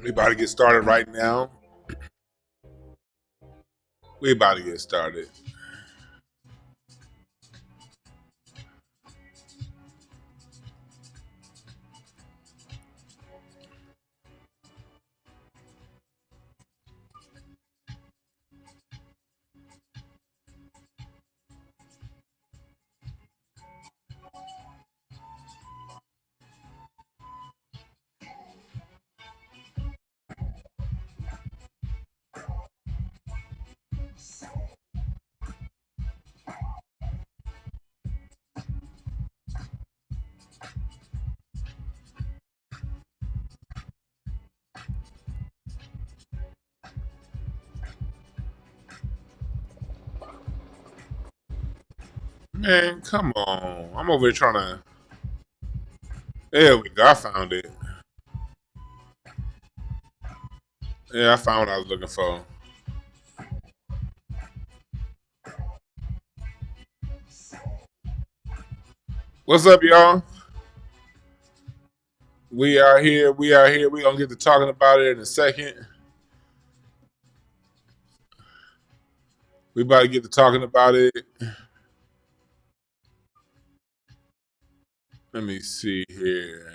We about to get started right now. We about to get started. Man, come on. I'm over here trying to. There we go. I found it. Yeah, I found what I was looking for. What's up, y'all? We are here. We are here. We're going to get to talking about it in a second. We about to get to talking about it. Let me see here.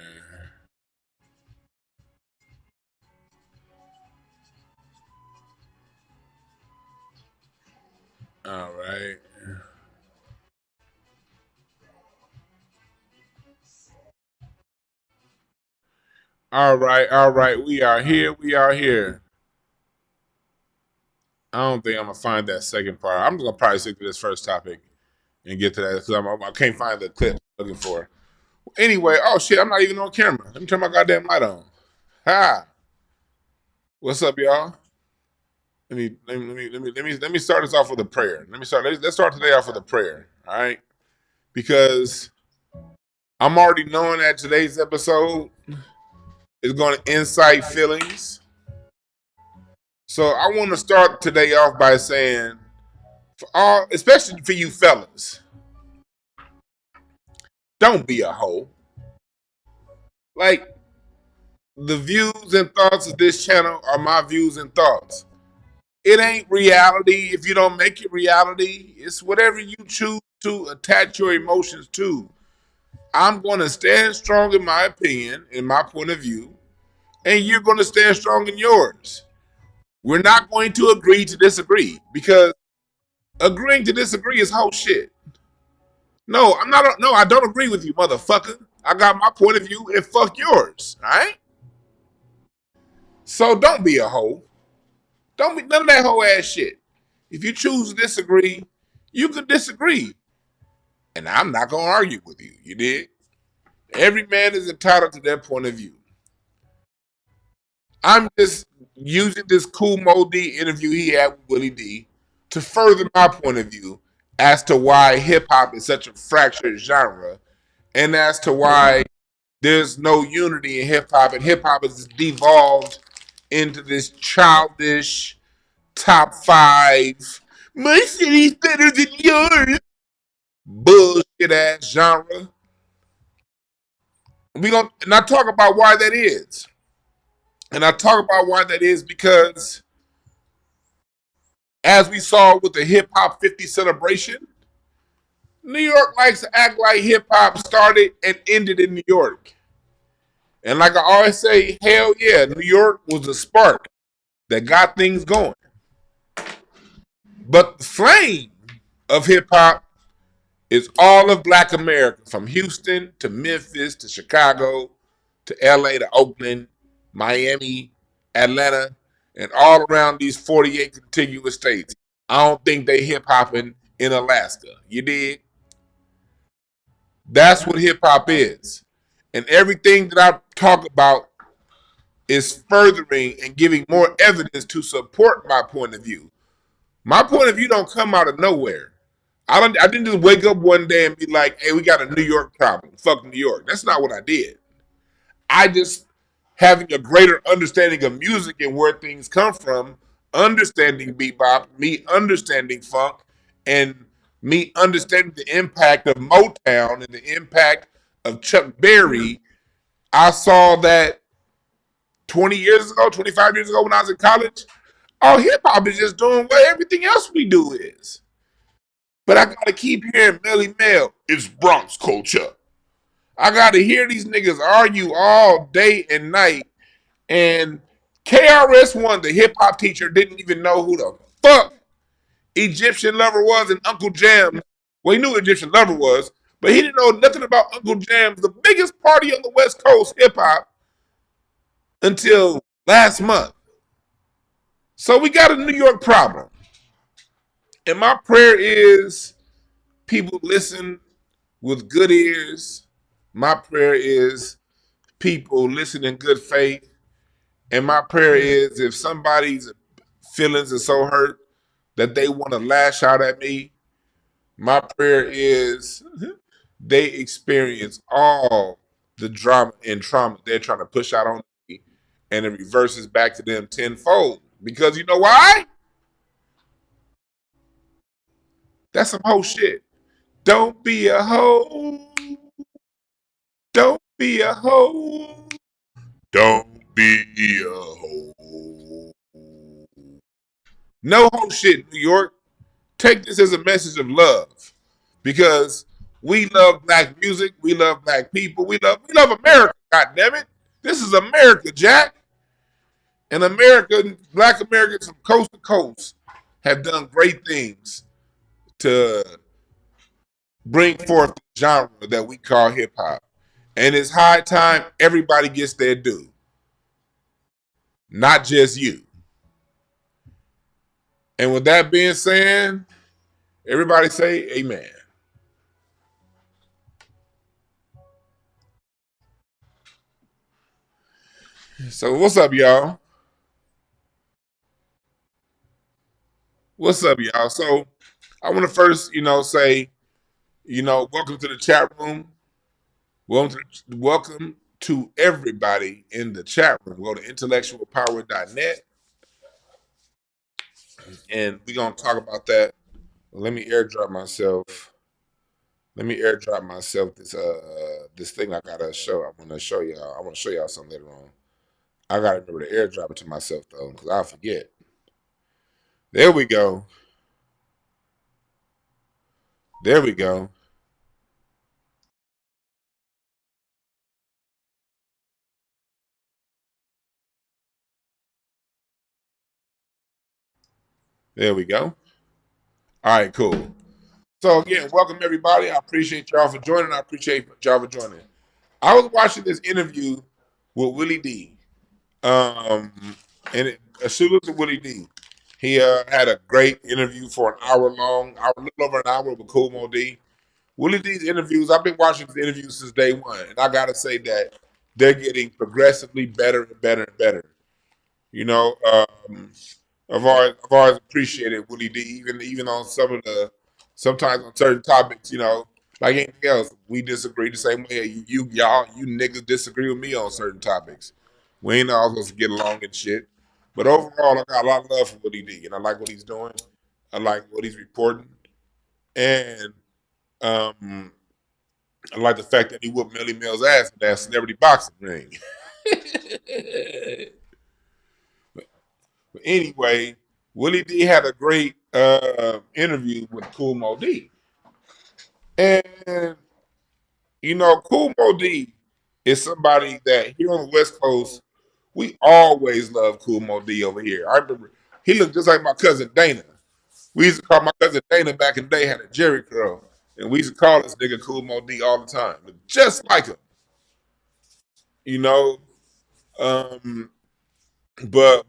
All right. All right. All right. We are here. We are here. I don't think I'm going to find that second part. I'm going to probably stick to this first topic and get to that because I can't find the clip I'm looking for. Anyway, oh shit, I'm not even on camera. Let me turn my goddamn light on. Ha! What's up, y'all? Let me start this off with a prayer. Let's start today off with a prayer. All right, because I'm already knowing that today's episode is going to incite feelings. So I want to start today off by saying, for all, especially for you fellas, don't be a hoe. Like the views and thoughts of this channel are my views and thoughts. It ain't reality if you don't make it reality. It's whatever you choose to attach your emotions to. I'm going to stand strong in my opinion, in my point of view, and you're going to stand strong in yours. We're not going to agree to disagree because agreeing to disagree is whole shit. No, I'm not. No, I don't agree with you, motherfucker. I got my point of view and fuck yours. All right. So don't be a hoe. Don't be none of that whole ass shit. If you choose to disagree, you can disagree. And I'm not gonna argue with you. You did? Every man is entitled to their point of view. I'm just using this Kool Moe Dee interview he had with Willie D to further my point of view as to why hip hop is such a fractured genre and as to why there's no unity in hip hop and hip hop has devolved into this childish top five. My city's better than yours. Bullshit ass genre. We gonna and I talk about why that is. And I talk about why that is because as we saw with the hip hop 50 celebration, New York likes to act like hip hop started and ended in New York. And like I always say, hell yeah, New York was the spark that got things going. But the flame of hip hop is all of Black America, from Houston to Memphis to Chicago to LA to Oakland, Miami, Atlanta, and all around these 48 contiguous states. I don't think they hip hopping in Alaska. You dig? That's what hip hop is. And everything that I talk about is furthering and giving more evidence to support my point of view. My point of view don't come out of nowhere. I didn't just wake up one day and be like, hey, we got a New York problem. Fuck New York. That's not what I did. I just having a greater understanding of music and where things come from, understanding bebop, me understanding funk, and me understanding the impact of Motown and the impact of Chuck Berry. I saw that 20 years ago, 25 years ago when I was in college. Oh, hip hop is just doing what everything else we do is. But I gotta keep hearing Melly Mel. It's Bronx culture. I gotta hear these niggas argue all day and night. And KRS-One, the hip hop teacher, didn't even know who the fuck Egyptian Lover was, and Uncle Jam. Well, he knew who Egyptian Lover was, but he didn't know nothing about Uncle Jam's, the biggest party on the West Coast, hip hop, until last month. So we got a New York problem. And my prayer is people listen with good ears. My prayer is people listen in good faith. And my prayer is if somebody's feelings are so hurt that they want to lash out at me, my prayer is they experience all the drama and trauma they're trying to push out on me, and it reverses back to them tenfold. Because you know why? That's some whole shit. Don't be a hoe. Don't be a hoe. Don't be a hoe. No whole shit, New York. Take this as a message of love. Because we love black music, we love black people, we love America, god damn it. This is America, Jack. And black Americans from coast to coast have done great things to bring forth the genre that we call hip hop. And it's high time everybody gets their due. Not just you. And with that being said, everybody say amen. So what's up, y'all? What's up, y'all? So I want to first, say, welcome to the chat room. Welcome to everybody in the chat room. Go to intellectualpower.net and we're gonna talk about that. Let me airdrop myself. This thing I gotta show. I want to show y'all. I want to show y'all something later on. I gotta remember to airdrop it to myself though, because I'll forget. There we go. There we go. There we go. All right, cool. So again, welcome everybody. I appreciate y'all for joining. I appreciate y'all for joining. I was watching this interview with Willie D. Um, and a salute to Willie D. He had a great interview for an hour long, a little over an hour with Kool Moe Dee. Willie D's interviews, I've been watching his interviews since day one, and I gotta say that they're getting progressively better and better and better. You know, I've always appreciated Willie D, even on sometimes on certain topics, like anything else, we disagree the same way you niggas disagree with me on certain topics. We ain't all supposed to get along and shit. But overall, I got a lot of love for Willie D, and I like what he's doing. I like what he's reporting, and um, I like the fact that he whooped Melly Mel's ass in that celebrity boxing ring. But anyway, Willie D had a great interview with Kool Moe Dee. And, Kool Moe Dee is somebody that here on the West Coast, we always love Kool Moe Dee over here. I remember he looked just like my cousin Dana. We used to call my cousin Dana back in the day, had a Jerry curl. And we used to call this nigga Kool Moe Dee all the time. Just like him. You know? Um, but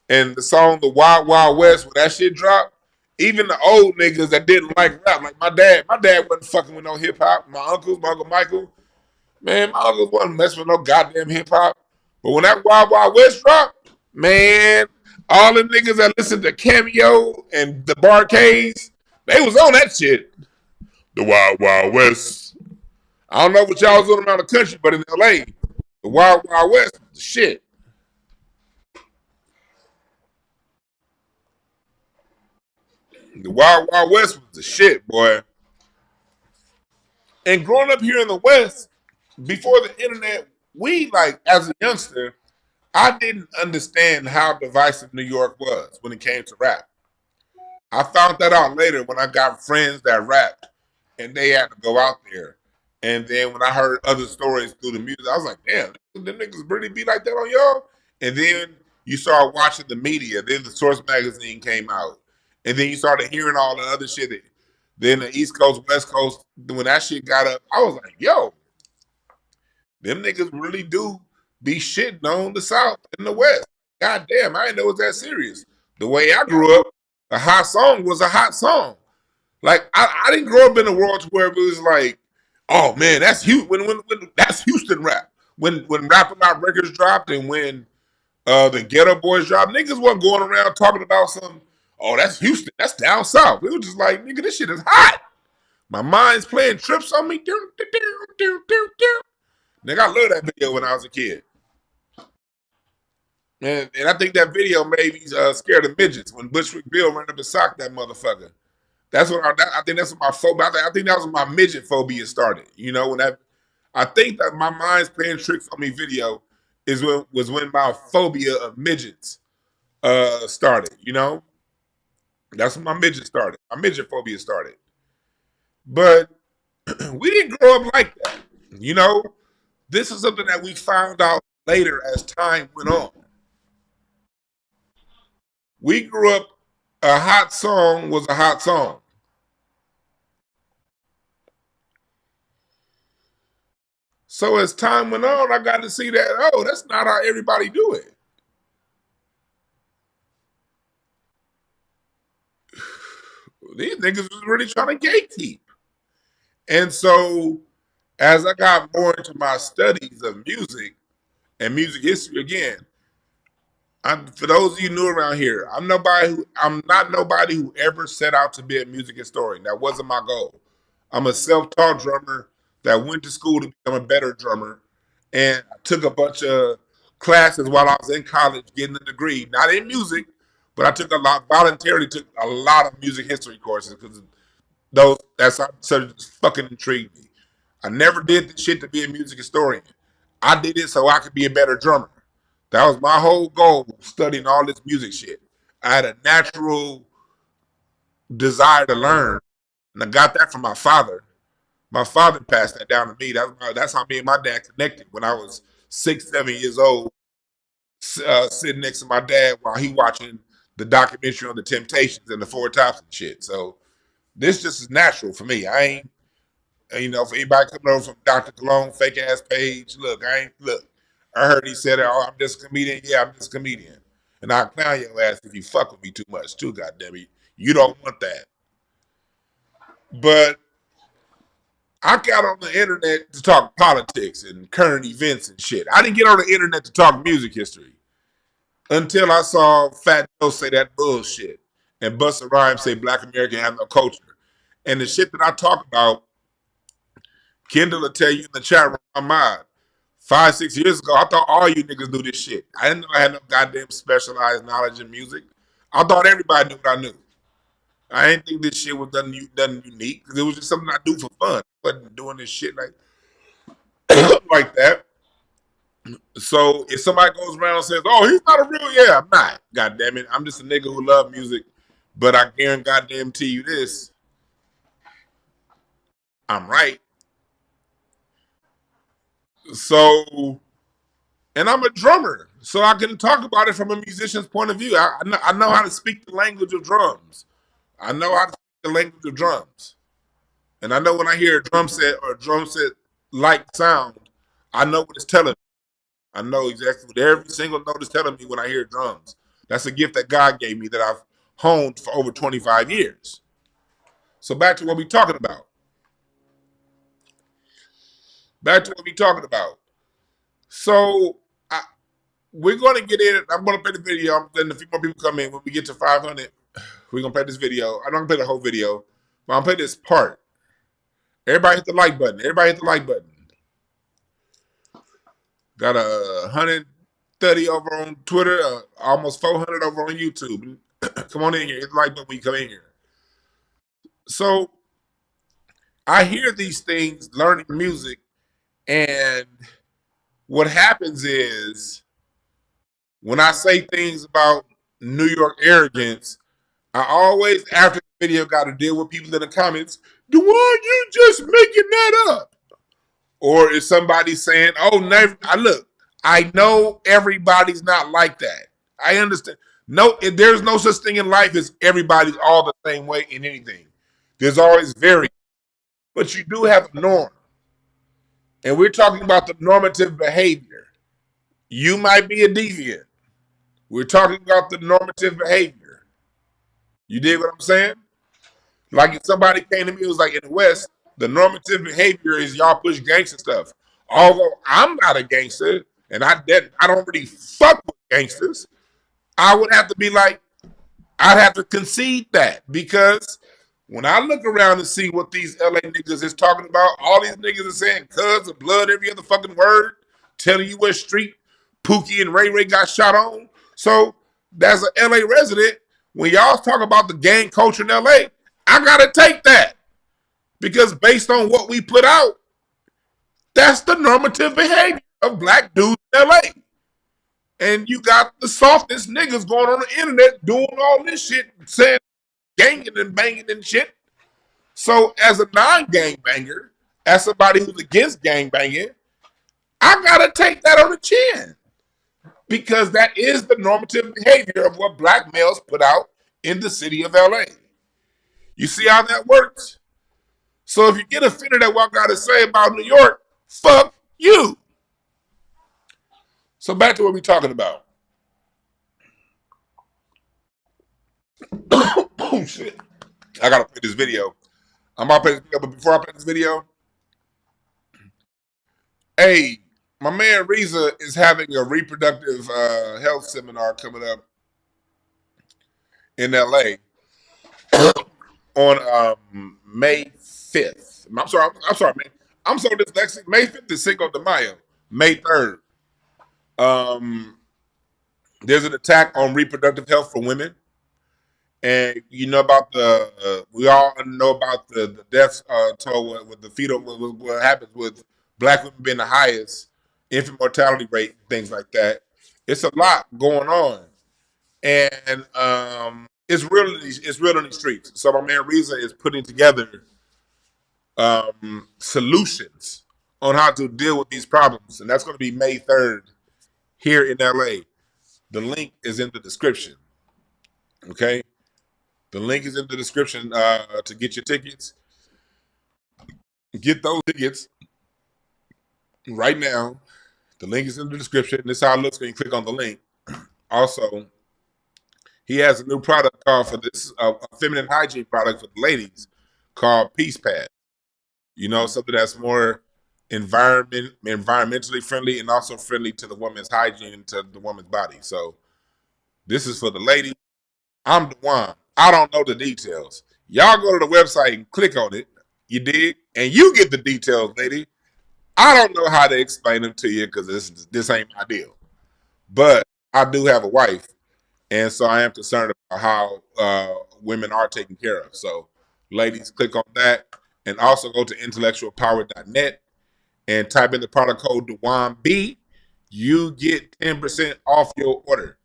and the song The Wild Wild West, when that shit dropped, even the old niggas that didn't like rap, like my dad wasn't fucking with no hip hop. My uncles, my Uncle Michael, man, my uncles wasn't messing with no goddamn hip hop. But when that Wild Wild West dropped, man, all the niggas that listened to Cameo and the Barcades, they was on that shit. The Wild Wild West. I don't know what y'all was doing around the country, but in LA, the Wild Wild West was the shit. The Wild Wild West was the shit, boy. And growing up here in the West, before the internet, we like as a youngster, I didn't understand how divisive New York was when it came to rap. I found that out later when I got friends that rapped and they had to go out there. And then when I heard other stories through the music, I was like, damn, them niggas really be like that on y'all? And then you started watching the media. Then the Source magazine came out. And then you started hearing all the other shit. Then the East Coast, West Coast, when that shit got up, I was like, yo, them niggas really do be shitting on the South and the West. God damn, I didn't know it was that serious. The way I grew up, a hot song was a hot song. Like I didn't grow up in a world where it was like, oh man, that's when that's Houston rap. When Rap About Records dropped and when the Ghetto Boys dropped, niggas wasn't going around talking about some, oh, that's Houston, that's down south. It was just like, nigga, this shit is hot. My mind's playing trips on me. Nigga, I love that video when I was a kid. And I think that video made me scared of midgets when Bushwick Bill ran up and socked that motherfucker. That's what I think. That's what my phobia. I think that was when my midget phobia started. You know, when that I think that my mind's playing tricks on me video was when my phobia of midgets started. You know, that's when my midget started. My midget phobia started. But we didn't grow up like that. You know, this is something that we found out later as time went on. We grew up, a hot song was a hot song. So as time went on, I got to see that, oh, that's not how everybody do it. These niggas was really trying to gatekeep. And so as I got more into my studies of music and music history again, for those of you new around here, I'm not nobody who ever set out to be a music historian. That wasn't my goal. I'm a self-taught drummer that went to school to become a better drummer, and I took a bunch of classes while I was in college getting a degree, not in music, but I voluntarily took a lot of music history courses because that's something that fucking intrigued me. I never did this shit to be a music historian. I did it so I could be a better drummer. That was my whole goal, studying all this music shit. I had a natural desire to learn, and I got that from my father. My father passed that down to me. That's how me and my dad connected when I was 6, 7 years old, sitting next to my dad while he watching the documentary on the Temptations and the Four Tops and shit. So this just is natural for me. I ain't, for anybody coming over from Dr. Cologne, fake ass page, look. I heard he said, oh, I'm just a comedian. Yeah, I'm just a comedian. And I'll clown your ass if you fuck with me too much, too, goddamn it. You don't want that. But I got on the internet to talk politics and current events and shit. I didn't get on the internet to talk music history until I saw Fat Joe say that bullshit and Busta Rhymes say Black American have no culture. And the shit that I talk about, Kendall will tell you in the chat room, my mind. 5, 6 years ago, I thought all you niggas knew this shit. I didn't know I had no goddamn specialized knowledge in music. I thought everybody knew what I knew. I didn't think this shit was nothing unique because it was just something I do for fun. I wasn't doing this shit like like that. So if somebody goes around and says, "Oh, he's not a real," yeah, I'm not. God damn it, I'm just a nigga who love music. But I guarantee you this: I'm right. So, and I'm a drummer, so I can talk about it from a musician's point of view. I know how to speak the language of drums. I know how to speak the language of drums, and I know when I hear a drum set or a drum set like sound, I know what it's telling me. I know exactly what every single note is telling me when I hear drums. That's a gift that God gave me that I've honed for over 25 years. So back to what we're talking about. So we're going to get in. I'm going to play the video. Then a few more people come in. When we get to 500, we're going to play this video. I'm not going to play the whole video, but I'm going to play this part. Everybody hit the like button. Got 130 over on Twitter, almost 400 over on YouTube. Come on in here. Hit the like button when you come in here. So I hear these things, learning music, and what happens is When I say things about New York arrogance, I always, after the video, got to deal with people in the comments. The one you just making that up, or is somebody saying, "Oh, never." I know everybody's not like that. I understand. No, there's no such thing in life as everybody's all the same way in anything. There's always variance, but you do have a norm, and we're talking about the normative behavior. You might be a deviant. We're talking about the normative behavior. You dig what I'm saying? Like if somebody came to me and was like, in the West, the normative behavior is y'all push gangster stuff. Although I'm not a gangster and I don't really fuck with gangsters, I would have to be like, I'd have to concede that because when I look around and see what these LA niggas is talking about, all these niggas are saying cuz of blood every other fucking word, telling you what street Pookie and Ray Ray got shot on. So, as an LA resident, when y'all talk about the gang culture in LA, I gotta take that because based on what we put out, that's the normative behavior of black dudes in LA. And you got the softest niggas going on the internet doing all this shit, saying ganging and banging and shit. So as a non-gang banger, as somebody who's against gang banging, I gotta take that on the chin because that is the normative behavior of what black males put out in the city of LA. You see how that works? So if you get offended at what I gotta say about New York, fuck you. So back to what we're talking about. Oh shit. I gotta play this video. I'm about to play this video, but before I play this video, hey, my man Reza is having a reproductive health seminar coming up in LA on May 5th. I'm sorry, man. I'm so dyslexic. May 5th is Cinco de Mayo. May 3rd. Um, there's an attack on reproductive health for women. And you know about we all know about the deaths toll with the fetal, what happens with black women being the highest infant mortality rate, things like that. It's a lot going on, and it's real in the streets. So my man Reza is putting together solutions on how to deal with these problems, and that's going to be May 3rd here in LA. The link is in the description. Okay. The link is in the description to get your tickets. Get those tickets right now. The link is in the description. This is how it looks when you click on the link. Also, he has a new product called for this a feminine hygiene product for the ladies called Peace Pad. You know, something that's more environmentally friendly and also friendly to the woman's hygiene and to the woman's body. So this is for the lady. I'm the one. I don't know the details. Y'all go to the website and click on it. You dig? And you get the details, lady. I don't know how to explain them to you because this ain't my deal. But I do have a wife, and so I am concerned about how women are taken care of. So, ladies, click on that, and also go to intellectualpower.net and type in the product code DeWanB. You get 10% off your order.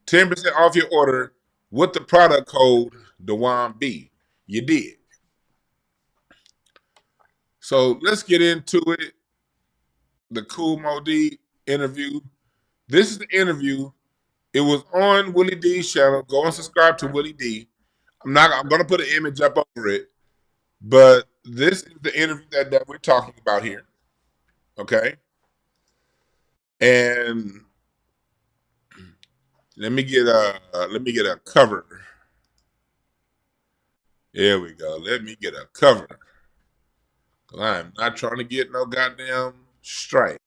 10% off your order with the product code DeWanB. You did. So let's get into it. The Kool Moe Dee interview. This is the interview. It was on Willie D's channel. Go and subscribe to Willie D. I'm gonna put an image up over it, but this is the interview that we're talking about here. Okay. And let me get a cover. There we go. Let me get a cover. I'm not trying to get no goddamn strike.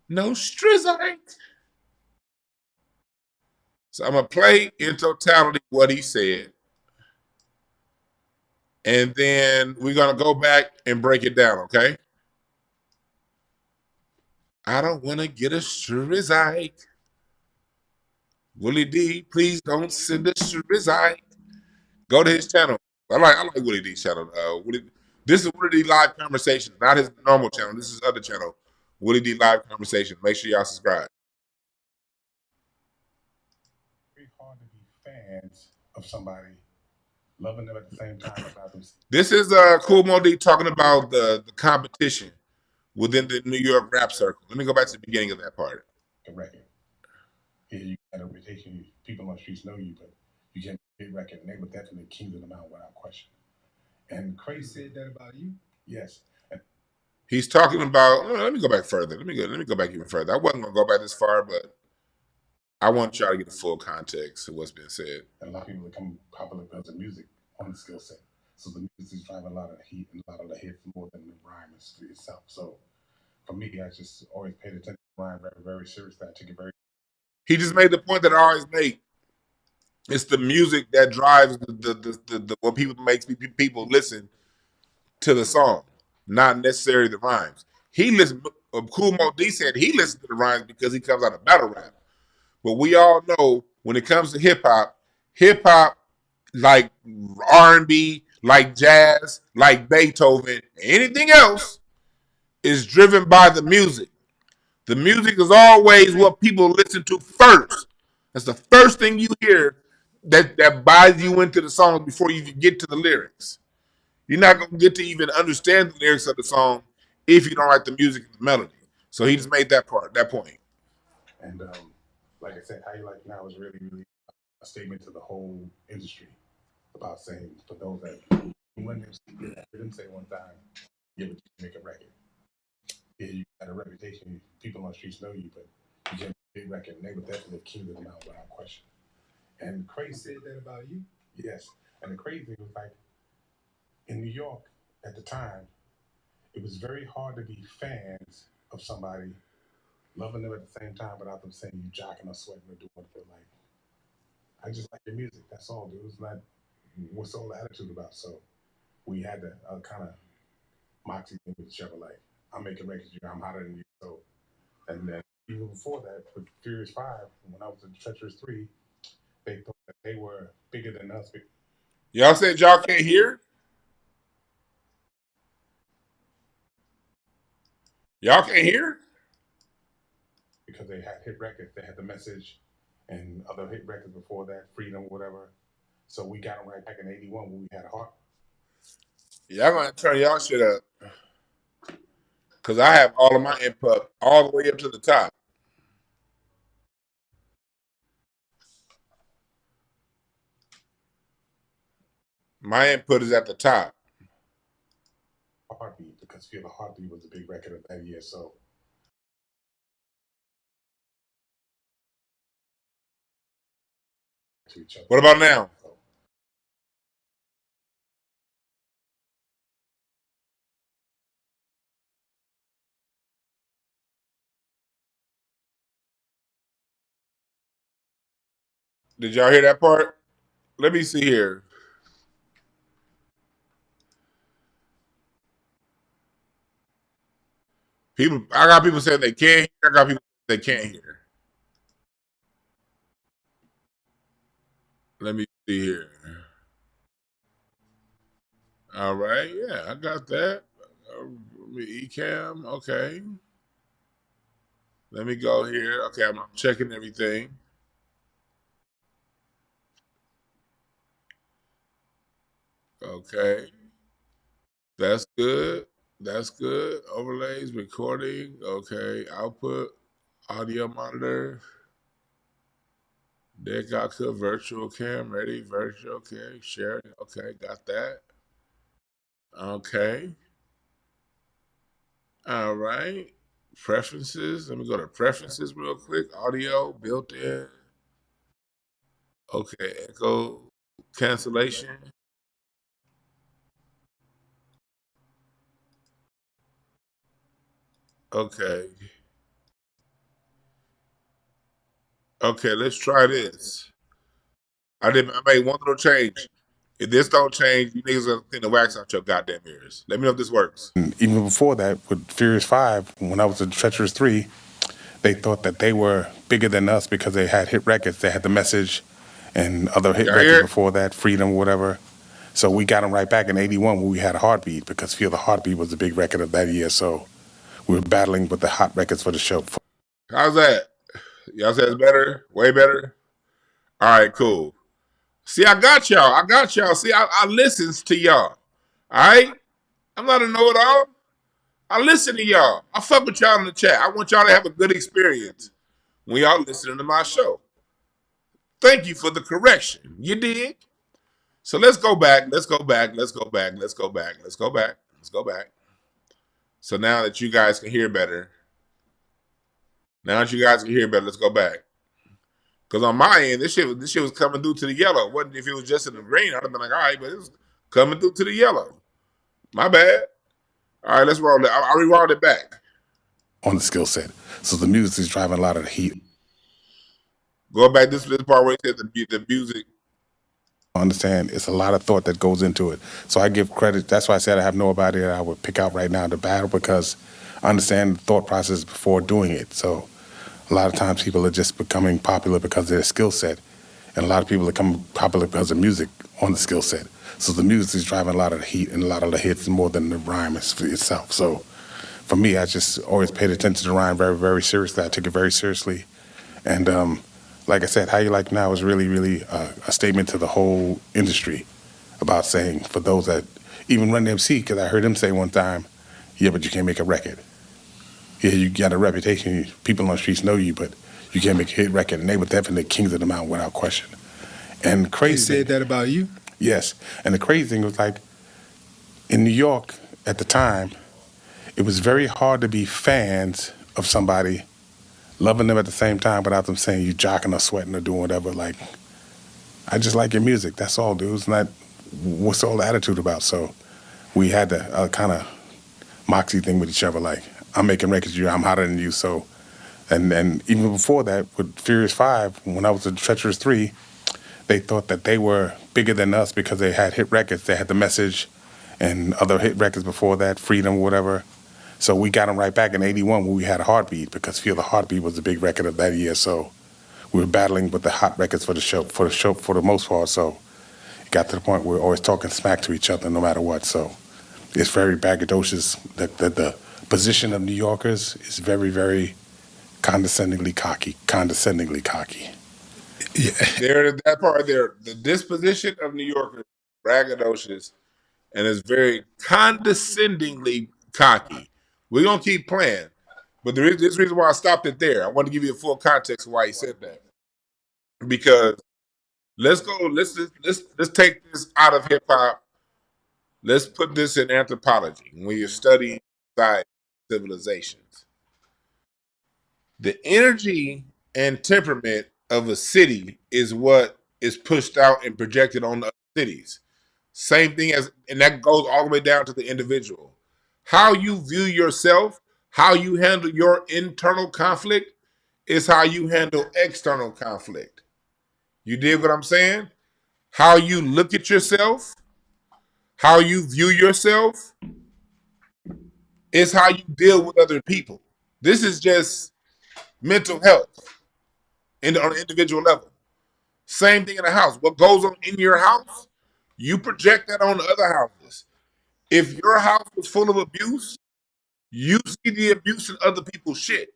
No strizzite. So I'm going to play in totality what he said. And then we're going to go back and break it down, okay? I don't want to get a strizzite. Willie D, please don't send a strizzite. Go to his channel. I like Willie D's channel. This is Willie D Live Conversation, not his normal channel. This is his other channel, Willie D Live Conversation. Make sure y'all subscribe. This is Kool Moe Dee talking about the competition within the New York rap circle. Let me go back to the beginning of that part. He's talking about. Let me go back further. Let me go back even further. I wasn't gonna go back this far, but I want y'all to get the full context of what's been said. He just made the point that I always make. It's the music that drives the what makes people listen to the song, not necessarily the rhymes. He listened. Kool Moe Dee said he listens to the rhymes because he comes out of battle rap. But we all know when it comes to hip hop like R&B, like jazz, like Beethoven, anything else is driven by the music. The music is always what people listen to first. That's the first thing you hear that buys you into the song before you even get to the lyrics. You're not gonna get to even understand the lyrics of the song if you don't like the music and the melody. So he just made that point. Y'all said y'all can't hear? Y'all can't hear? Y'all gonna turn y'all shit up. Cause I have all of my input all the way up to the top. My input is at the top. What about now? Did y'all hear that part? Let me see here. I got people saying they can't hear. I got people saying they can't hear. Let me see here. All right, yeah, I got that. Ecam, okay. Let me go here. Okay, I'm checking everything. Okay, that's good. That's good. Overlays, recording. Okay, output, audio monitor. Deck I could virtual cam ready. Virtual okay. Sharing. Okay, got that. Okay. All right. Preferences. Let me go to preferences real quick. Audio built in. Okay. Echo cancellation. Okay. Okay. Let's try this. I made one little change. If this don't change, you niggas gonna clean the wax out your goddamn ears. Let me know if this works. Even before that, with Furious 5, when I was in Treacherous 3, they thought that they were bigger than us because they had hit records. They had The Message and other hit Y'all records hear it? before that, Freedom, whatever. So we got them right back in 81 when we had a Heartbeat because Feel the Heartbeat was the big record of that year. So we were battling with the hot records for the show. How's that? Y'all say it's better? Way better? All right, cool. See, I got y'all. I got y'all. See, I listens to y'all. All right? I'm not a know-it-all. I listen to y'all. I fuck with y'all in the chat. I want y'all to have a good experience when y'all listening to my show. Thank you for the correction. You dig? So let's go back. Let's go back. Let's go back. Let's go back. Let's go back. Let's go back. So now that you guys can hear better, let's go back. Because on my end, this shit was coming through to the yellow. It wasn't if it was just in the green, I'd have been like, all right, but it was coming through to the yellow. My bad. All right, let's roll it. I rewound it back. On the skill set. So the music is driving a lot of the heat. Go back this part where it said the music. I understand it's a lot of thought that goes into it. So I give credit. That's why I said I have nobody that I would pick out right now to battle, because I understand the thought process before doing it. So a lot of times people are just becoming popular because of their skill set. And a lot of people are becoming popular because of music on the skill set. So the music is driving a lot of the heat and a lot of the hits more than the rhyme itself. So for me, I just always paid attention to the rhyme very, very seriously. I took it very seriously. And like I said, How You Like Now is really, really a statement to the whole industry about saying, for those that even Run DMC, because I heard him say one time, yeah, but you can't make a record. Yeah, you got a reputation. People on the streets know you, but you can't make a hit record. And they were definitely kings of the mountain without question. And They crazy said thing, that about you? yes. And the crazy thing was, like, in New York at the time, it was very hard to be fans of somebody, loving them at the same time without them saying you jocking or sweating or doing whatever. Like, I just like your music. That's all, dude. It's not, what's all the attitude about? So we had the kind of moxie thing with each other. Like, I'm making records, I'm hotter than you. So, and even before that, with Furious 5, when I was at Treacherous 3, they thought that they were bigger than us because they had hit records. They had The Message and other hit records before that, Freedom, whatever. So we got them right back in '81 when we had a Heartbeat, because Feel the Heartbeat was the big record of that year. So we were battling with the hot records for the most part. So it got to the point where we're always talking smack to each other no matter what. So it's very braggadocious. The position of New Yorkers is very, very condescendingly cocky. Yeah. There, that part there, the disposition of New Yorkers, braggadocious, and is very condescendingly cocky. We're gonna keep playing, but there is this reason why I stopped it there. I want to give you the full context of why he said that, because let's go. Let's take this out of hip hop. Let's put this in anthropology. When you're studying society, civilizations, the energy and temperament of a city is what is pushed out and projected on other cities. Same thing as, and that goes all the way down to the individual. How you view yourself, how you handle your internal conflict is how you handle external conflict. You dig what I'm saying? How you look at yourself, how you view yourself is how you deal with other people. This is just mental health on an individual level. Same thing in the house. What goes on in your house, you project that on the other houses. If your house was full of abuse, you see the abuse in other people's shit.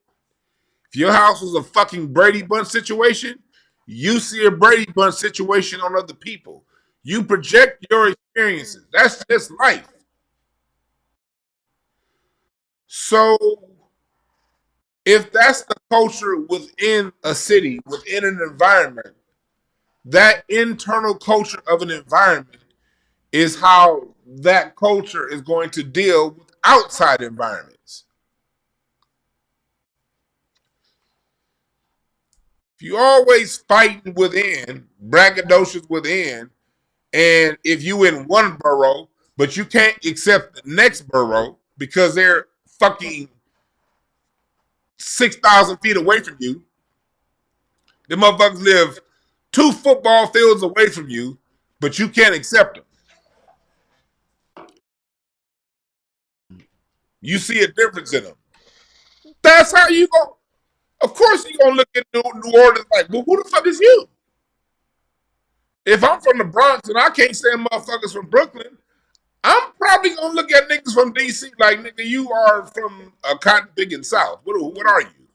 If your house was a fucking Brady Bunch situation, you see a Brady Bunch situation on other people. You project your experiences. That's just life. So if that's the culture within a city, within an environment, that internal culture of an environment is how that culture is going to deal with outside environments. If you're always fighting within, braggadocious within, and if you in one borough, but you can't accept the next borough because they're fucking 6,000 feet away from you, the motherfuckers live 2 football fields away from you, but you can't accept them. You see a difference in them. That's how you go. Of course, you're gonna look at New Orleans like, well, who the fuck is you? If I'm from the Bronx and I can't stand motherfuckers from Brooklyn, I'm probably gonna look at niggas from DC like, nigga, you are from a cotton picking South. What are you?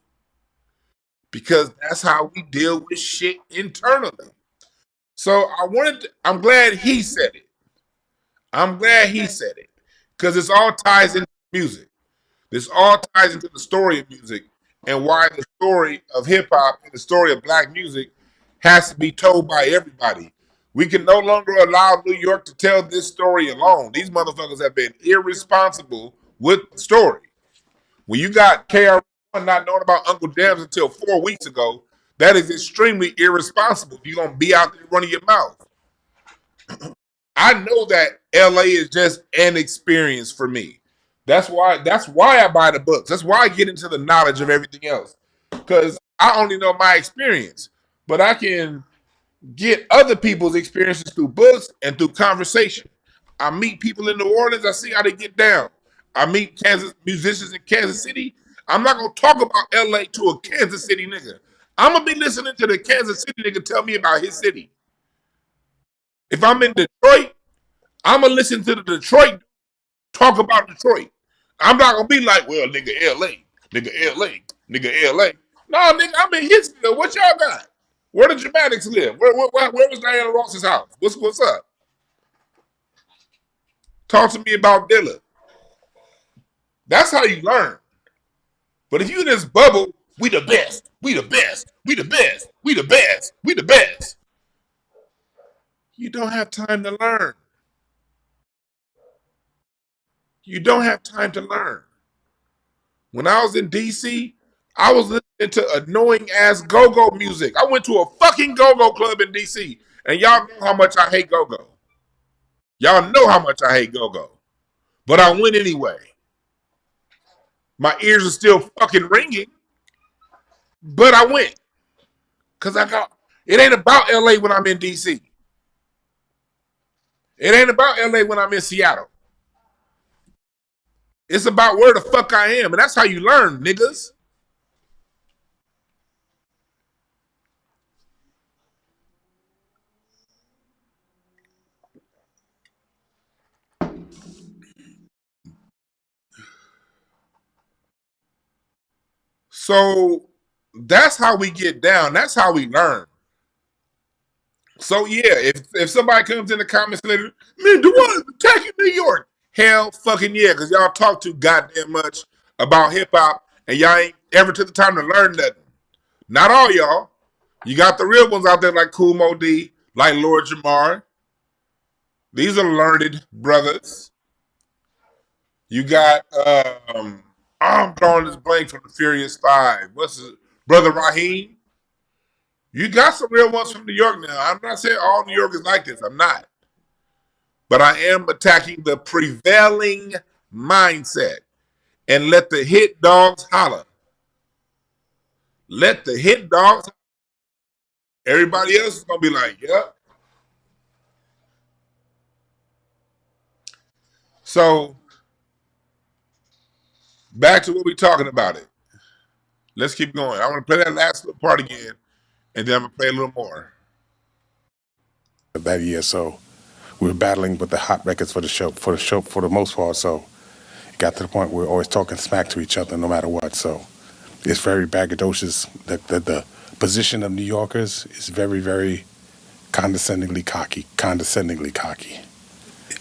Because that's how we deal with shit internally. So I'm glad he said it. I'm glad he said it because this all ties into music. This all ties into the story of music and why the story of hip hop and the story of black music has to be told by everybody. We can no longer allow New York to tell this story alone. These motherfuckers have been irresponsible with the story. When you got KR1 not knowing about Uncle Debs until 4 weeks ago, that is extremely irresponsible. You're gonna be out there running your mouth. I know that LA is just an experience for me. That's why I buy the books. That's why I get into the knowledge of everything else. Because I only know my experience, but I can get other people's experiences through books and through conversation. I meet people in New Orleans, I see how they get down. I meet Kansas musicians in Kansas City. I'm not gonna talk about LA to a Kansas City nigga. I'm gonna be listening to the Kansas City nigga tell me about his city. If I'm in Detroit, I'm gonna listen to the Detroit talk about Detroit. I'm not gonna be like, well, nigga, LA, nigga, LA, nigga, LA. No, nigga, I'm in Hitsville. What y'all got? Where the Dramatics live? Where was Diana Ross's house? What's up? Talk to me about Dilla. That's how you learn. But if you in this bubble, we the best, we the best, we the best, we the best, we the best. You don't have time to learn. You don't have time to learn. When I was in DC, I was listening to annoying ass go-go music. I went to a fucking go-go club in DC, and y'all know how much I hate go-go. Y'all know how much I hate go-go. But I went anyway. My ears are still fucking ringing, but I went. Cause it ain't about LA when I'm in DC. It ain't about LA when I'm in Seattle. It's about where the fuck I am, and that's how you learn, niggas. So that's how we get down. That's how we learn. So yeah, if somebody comes in the comments later, man, the one is attacking New York. Hell fucking yeah, because y'all talk too goddamn much about hip hop and y'all ain't ever took the time to learn nothing. Not all y'all. You got the real ones out there like Kool Moe Dee, like Lord Jamar. These are learned brothers. You got I'm drawing this blank from the Furious Five. What's his brother Raheem? You got some real ones from New York now. I'm not saying all New York is like this. I'm not. But I am attacking the prevailing mindset and let the hit dogs holler. Let the hit dogs holler. Everybody else is going to be like, yep. So, back to what we're talking about it. Let's keep going. I want to play that last little part again, and then I'm going to play a little more. That year, so we were battling with the hot records for the show, for the most part. So it got to the point where we're always talking smack to each other, no matter what. So it's very braggadocious. The position of New Yorkers is very, very condescendingly cocky.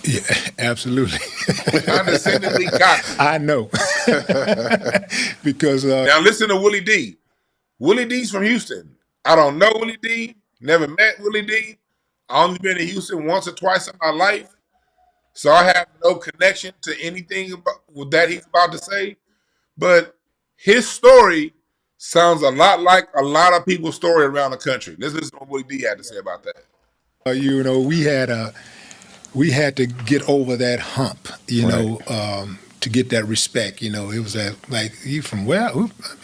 Yeah, absolutely. Condescendingly cocky. I know. Because now listen to Willie D. Willie D's from Houston. I don't know Willie D. Never met Willie D. I only been in Houston once or twice in my life, so I have no connection to anything about that he's about to say. But his story sounds a lot like a lot of people's story around the country. Let's listen to what Willie D had to say about that. we had to get over that hump, Right. to get that respect. It was like, you from where?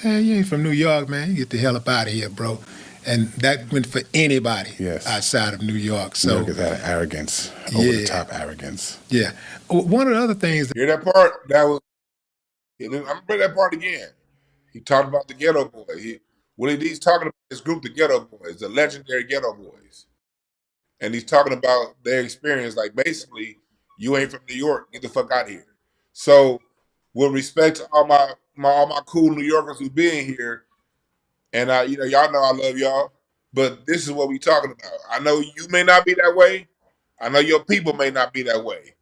Man, you ain't from New York, man. You get the hell up out of here, bro. And that went for anybody Yes. outside of New York. New So Yorkers had an arrogance, over the yeah, top arrogance. yeah. One of the other things Hear that part? I'm gonna play that part again. He talked about the Ghetto Boys. Willie D's talking about this group, the Ghetto Boys, the legendary Ghetto Boys, and he's talking about their experience. Like basically, you ain't from New York, get the fuck out of here. So, with respect to all my cool New Yorkers who been here, and y'all know I love y'all. But this is what we talking about. I know you may not be that way. I know your people may not be that way.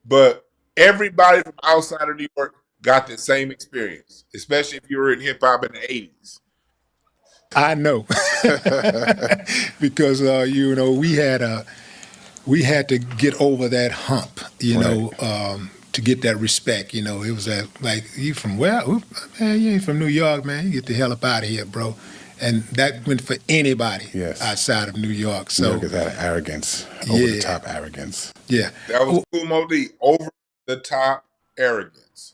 But everybody from outside of New York got the same experience, especially if you were in hip hop in the 80s. I know, because we had to get over that hump, to get that respect. It was like, you from where? Oop, man, you ain't from New York, man. You get the hell up out of here, bro. And that went for anybody Yes. outside of New York. New So York has had arrogance, over the top arrogance. yeah, That was Kool Moe Dee, over the top arrogance.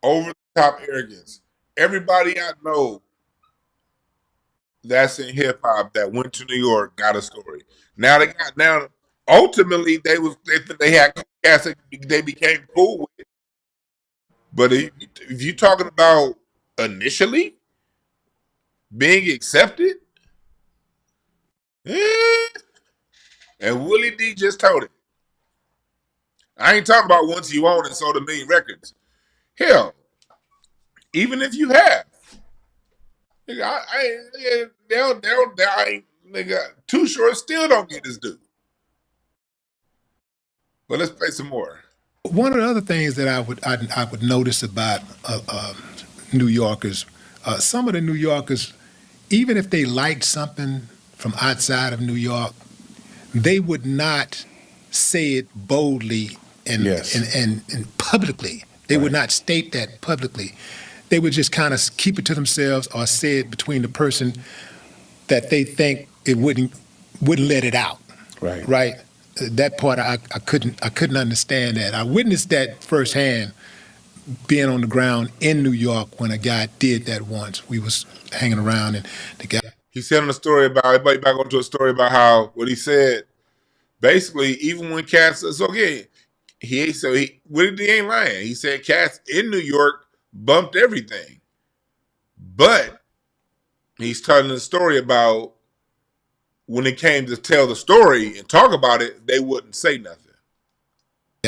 Over the top arrogance. Everybody I know that's in hip hop that went to New York got a story. Now ultimately they had cats that they became cool with. But if you're talking about initially being accepted, eh, and Willie D just told it. I ain't talking about once you own and sold a million records. Hell, even if you have, nigga, nigga, Too Short still don't get his due. But let's play some more. one of the other things that I would notice about New Yorkers, some of the New Yorkers, even if they liked something from outside of New York, they would not say it boldly and Yes. and publicly. They would not state that publicly. They would just kind of keep it to themselves or say it between the person that they think it wouldn't let it out. Right. Right. That part I couldn't understand that. I witnessed that firsthand being on the ground in New York when a guy did that once. We was hanging around and the guy. He said on a story about, everybody back onto a story about how, what he said, basically, even when cats, so again, Willie D ain't lying. He said cats in New York bumped everything. But he's telling the story about when it came to tell the story and talk about it, they wouldn't say nothing.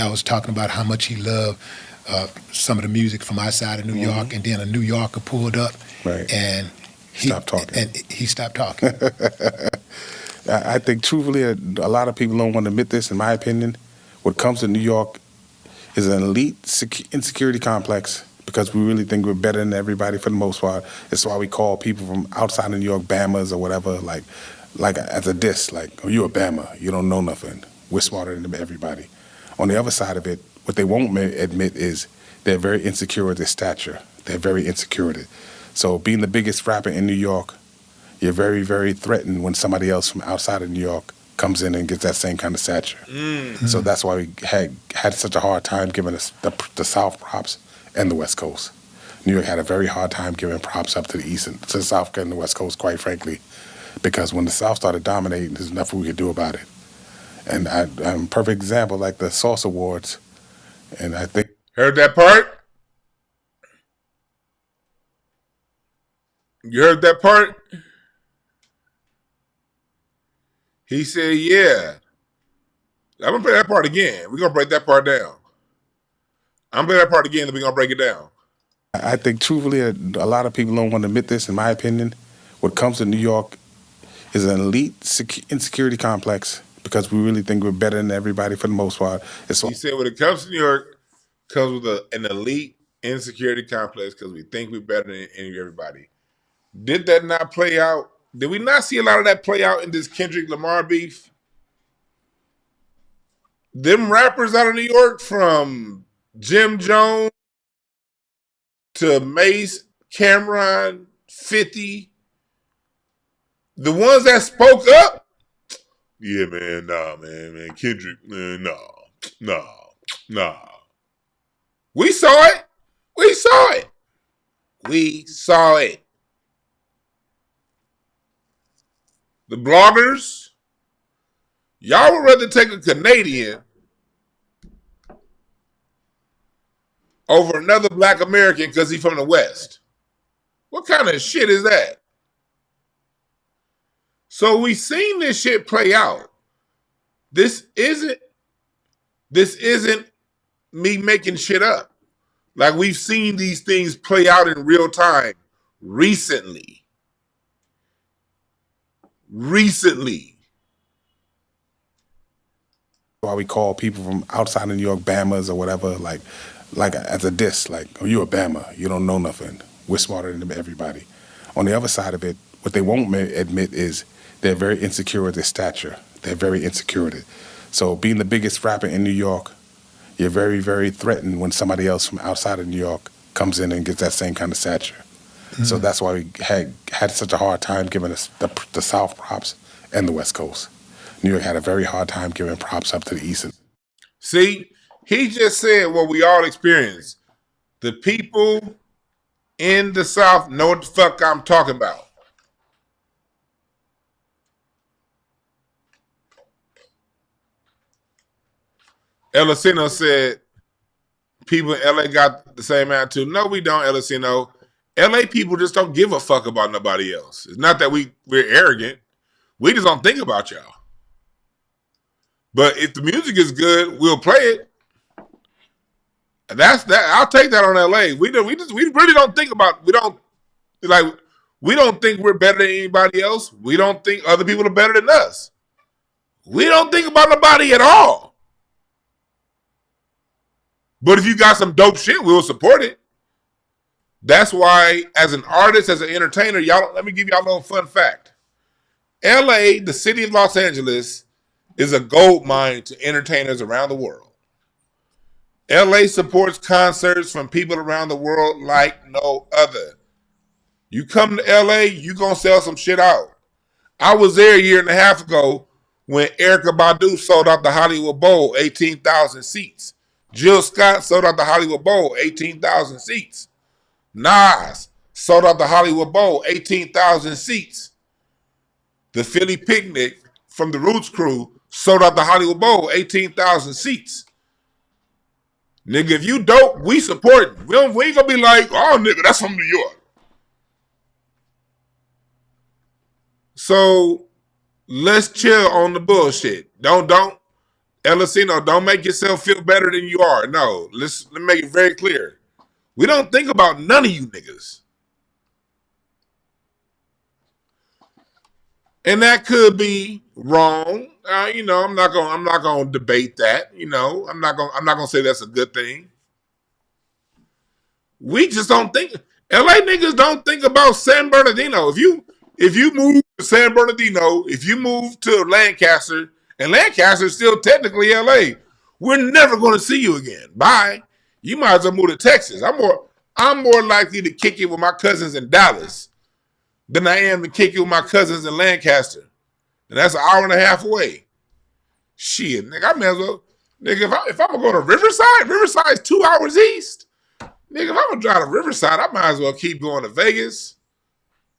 I was talking about how much he loved some of the music from outside of New York, and then a New Yorker pulled up, Right. and Stopped talking. And he stopped talking. I think truthfully, a lot of people don't want to admit this. In my opinion, what comes to New York is an elite insecurity complex because we really think we're better than everybody for the most part. It's why we call people from outside of New York Bamas or whatever, like as a diss, like, oh, you a Bama, you don't know nothing. We're smarter than everybody. On the other side of it, what they won't admit is they're very insecure with their stature. They're very insecure with it. So being the biggest rapper in New York, you're very, very threatened when somebody else from outside of New York comes in and gets that same kind of stature. So that's why we had such a hard time giving us the South props and the West Coast. New York had a very hard time giving props up to the East and to the South and the West Coast, quite frankly, because when the South started dominating, there's nothing we could do about it. And I'm a perfect example, like the Source Awards, and I think. Heard that part? You heard that part? He said, yeah. I'm going to play that part again. We're going to break that part down. I'm going to play that part again, then we're going to break it down. I think truthfully, a lot of people don't want to admit this, in my opinion. What comes to New York is an elite insecurity complex because we really think we're better than everybody for the most part. He said when it comes to New York, it comes with an elite insecurity complex because we think we're better than everybody. Did that not play out? Did we not see a lot of that play out in this Kendrick Lamar beef? Them rappers out of New York, from Jim Jones to Mace, Cameron, 50, the ones that spoke up, yeah, man, nah, man, Kendrick, man, nah. We saw it. We saw it. The bloggers, y'all would rather take a Canadian over another black American because he's from the West. What kind of shit is that? So we seen this shit play out. This isn't me making shit up. Like, we've seen these things play out in real time recently. recently. Why we call people from outside of New York Bamas or whatever, like as a diss, like, oh, you a Bama, you don't know nothing. We're smarter than everybody. On the other side of it, what they won't admit is they're very insecure with their stature. They're very insecure with it. So being the biggest rapper in New York, you're very, very threatened when somebody else from outside of New York comes in and gets that same kind of stature. So that's why we had such a hard time giving us the South props and the West Coast. New York had a very hard time giving props up to the East. See, he just said what we all experience. The people in the South know what the fuck I'm talking about. Elicino said people in LA got the same attitude. No, we don't, Elicino. LA people just don't give a fuck about nobody else. It's not that we're arrogant. We just don't think about y'all. But if the music is good, we'll play it. That's that. I'll take that on LA. We really don't think about. We don't think we're better than anybody else. We don't think other people are better than us. We don't think about nobody at all. But if you got some dope shit, we'll support it. That's why, as an artist, as an entertainer, y'all. Let me give y'all a little fun fact. LA, the city of Los Angeles, is a gold mine to entertainers around the world. LA supports concerts from people around the world like no other. You come to LA, you gonna sell some shit out. I was there a year and a half ago when Erykah Badu sold out the Hollywood Bowl, 18,000 seats. Jill Scott sold out the Hollywood Bowl, 18,000 seats. Nas sold out the Hollywood Bowl, 18,000 seats. The Philly Picnic from the Roots crew sold out the Hollywood Bowl, 18,000 seats. Nigga, if you dope, we support it. We ain't gonna be like, oh, nigga, that's from New York. So let's chill on the bullshit. Don't, Elicino, don't make yourself feel better than you are. No, let's make it very clear. We don't think about none of you niggas. And that could be wrong. I'm not gonna debate that. I'm not gonna say that's a good thing. We just don't think. LA niggas don't think about San Bernardino. If you move to San Bernardino, if you move to Lancaster, and Lancaster is still technically LA, we're never gonna see you again. Bye. You might as well move to Texas. I'm more likely to kick it with my cousins in Dallas than I am to kick it with my cousins in Lancaster. And that's an hour and a half away. Shit, nigga, I may as well. Nigga, if I'm gonna go to Riverside's 2 hours east. Nigga, if I'm gonna drive to Riverside, I might as well keep going to Vegas.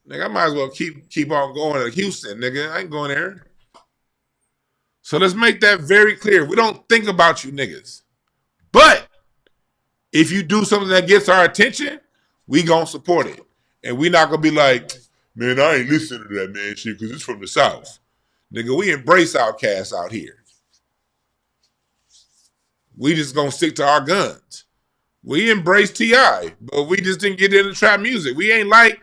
Nigga, I might as well keep on going to Houston, nigga. I ain't going there. So let's make that very clear. We don't think about you niggas. But if you do something that gets our attention, we gonna support it. And we not gonna be like, man, I ain't listening to that man shit because it's from the South. Nigga, we embrace outcasts out here. We just gonna stick to our guns. We embrace T.I., but we just didn't get into trap music. We ain't like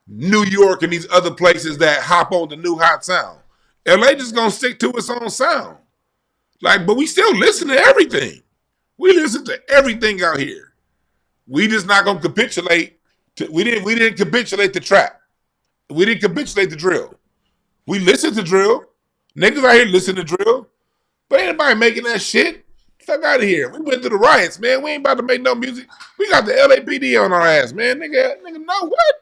New York and these other places that hop on the new hot sound. LA just gonna stick to its own sound. But we still listen to everything. We listen to everything out here. We just not gonna capitulate. We didn't capitulate the trap. We didn't capitulate the drill. We listen to drill. Niggas out here listen to drill. But ain't nobody making that shit. Fuck out of here. We went through the riots, man. We ain't about to make no music. We got the LAPD on our ass, man. Nigga, know what?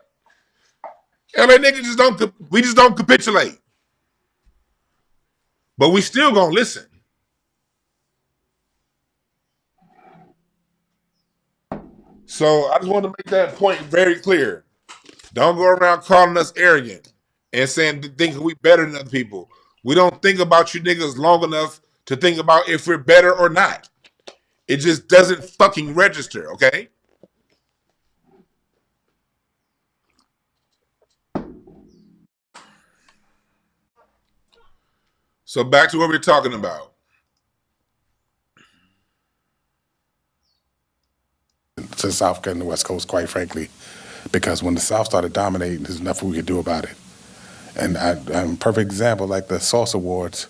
LA niggas we just don't capitulate. But we still gonna listen. So I just want to make that point very clear. Don't go around calling us arrogant and thinking we better than other people. We don't think about you niggas long enough to think about if we're better or not. It just doesn't fucking register, okay? So back to what we're talking about. To the South and the West Coast, quite frankly, because when the South started dominating, there's nothing we could do about it. And I'm a perfect example, like the Sauce Awards.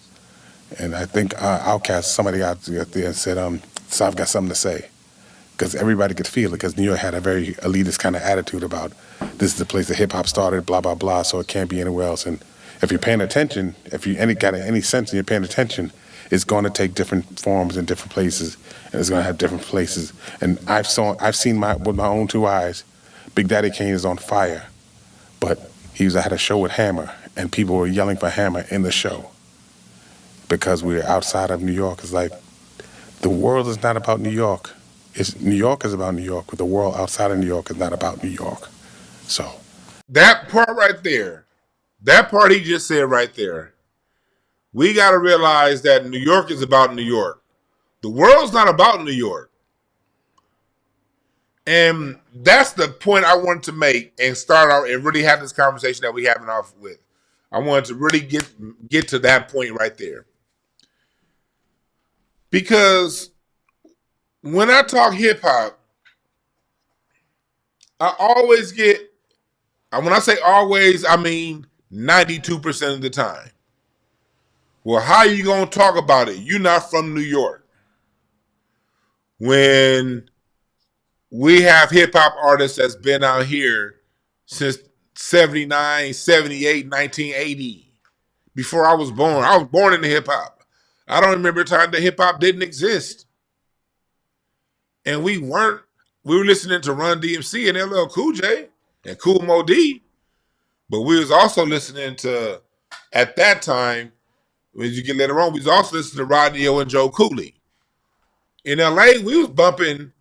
And I think Outkast, somebody out there and said, so I've got something to say. Because everybody could feel it, because New York had a very elitist kind of attitude about this is the place that hip-hop started, blah, blah, blah, so it can't be anywhere else. And if you're paying attention, if you got any sense and you're paying attention, it's going to take different forms in different places, and it's going to have different places. And I've seen with my own two eyes, Big Daddy Kane is on fire, but had a show with Hammer, and people were yelling for Hammer in the show because we were outside of New York. It's like the world is not about New York. New York is about New York, but the world outside of New York is not about New York. So that part right there, that part he just said right there, we got to realize that New York is about New York. The world's not about New York. And that's the point I wanted to make and start out and really have this conversation that we having off with. I wanted to really get to that point right there. Because when I talk hip hop, I always get, when I say always, I mean 92% of the time. Well, how are you going to talk about it? You're not from New York. When we have hip hop artists that's been out here since 79, 78, 1980. Before I was born. I was born into hip hop. I don't remember a time that hip hop didn't exist. And we were listening to Run DMC and LL Cool J and Kool Moe Dee. But we was also listening to, at that time, when you get later on, we was also listening to Rodney O and Joe Cooley. In LA, we was bumping,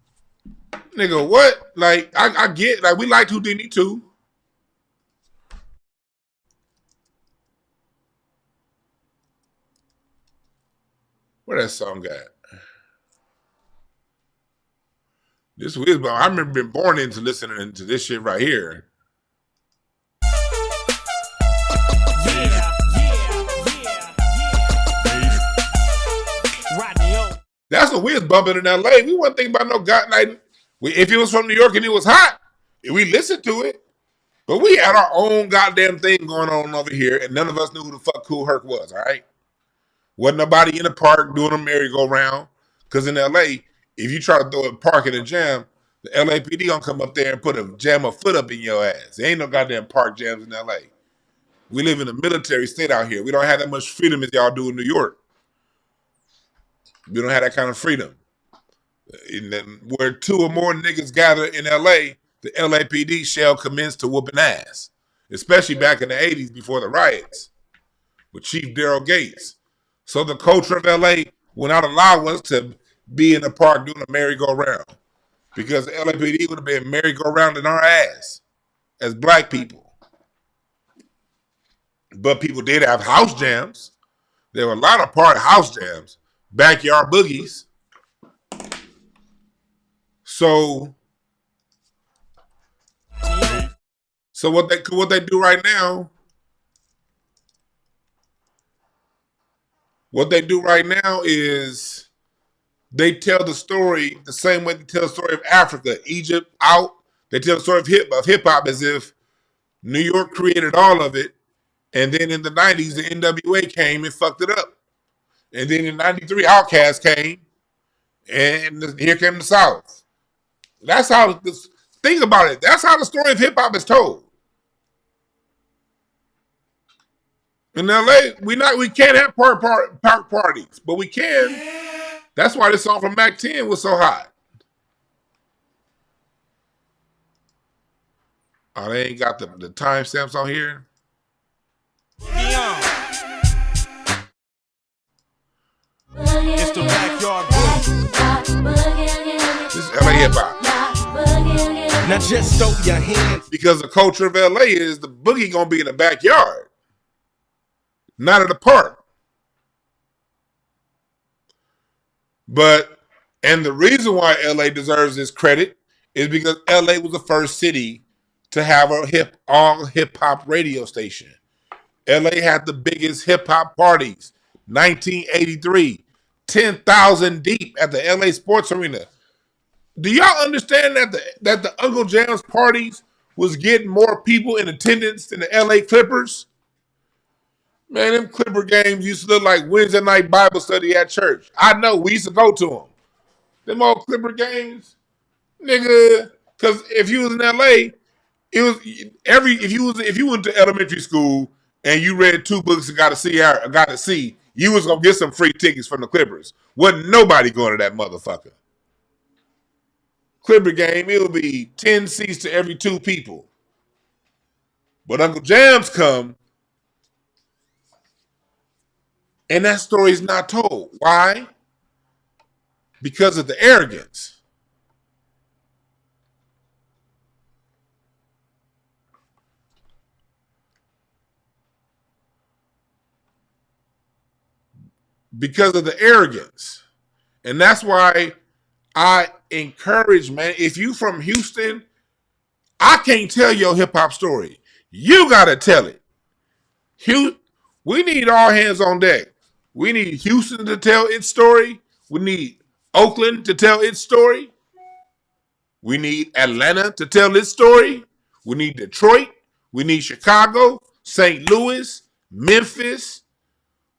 nigga, what? Like, I get, like, we liked Houdini too. Where that song at? This was, I remember being born into listening to this shit right here. That's what we was bumping in LA. We wasn't thinking about no god night. If it was from New York and it was hot, we listened to it. But we had our own goddamn thing going on over here, and none of us knew who the fuck Kool Herc was, all right? Wasn't nobody in the park doing a merry-go-round. Because in LA, if you try to throw a park in a jam, the LAPD gonna come up there and put a foot up in your ass. There ain't no goddamn park jams in LA. We live in a military state out here. We don't have that much freedom as y'all do in New York. We don't have that kind of freedom. And then where two or more niggas gather in LA, the LAPD shall commence to whooping ass. Especially back in the 80s before the riots with Chief Daryl Gates. So the culture of LA would not allow us to be in the park doing a merry-go-round. Because the LAPD would have been merry-go-round in our ass as black people. But people did have house jams. There were a lot of house jams. Backyard boogies. So what they do right now? What they do right now is they tell the story the same way they tell the story of Africa, Egypt out. They tell the story of hip hop as if New York created all of it, and then in the 90s the NWA came and fucked it up, and then in '93 Outkast came, and here came the South. That's how. Think about it. That's how the story of hip hop is told. In LA, we can't have park parties, but we can. That's why this song from Mac 10 was so hot. Oh, they ain't got the timestamps on here. It's the backyard boogie. This is LA hip hop. Now just throw your hands. Because the culture of LA is the boogie gonna be in the backyard, not at the park. And the reason why LA deserves this credit is because LA was the first city to have a all hip hop radio station. LA had the biggest hip hop parties. 1983, 10,000 deep at the LA Sports Arena. Do y'all understand that the Uncle Jam's parties was getting more people in attendance than the LA Clippers? Man, them Clipper games used to look like Wednesday night Bible study at church. I know, we used to go to them. Them old Clipper games, nigga. Because if you was in LA, it was if you went to elementary school and you read two books and got to see, you was gonna get some free tickets from the Clippers. Wasn't nobody going to that motherfucker. Clipper game, it would be 10 seats to every 2 people. But Uncle Jams come, and that story's not told. Why? Because of the arrogance. Because of the arrogance. And that's why I encourage, man, if you from Houston, I can't tell your hip hop story. You gotta tell it. We need all hands on deck. We need Houston to tell its story. We need Oakland to tell its story. We need Atlanta to tell its story. We need Detroit. We need Chicago, St. Louis, Memphis.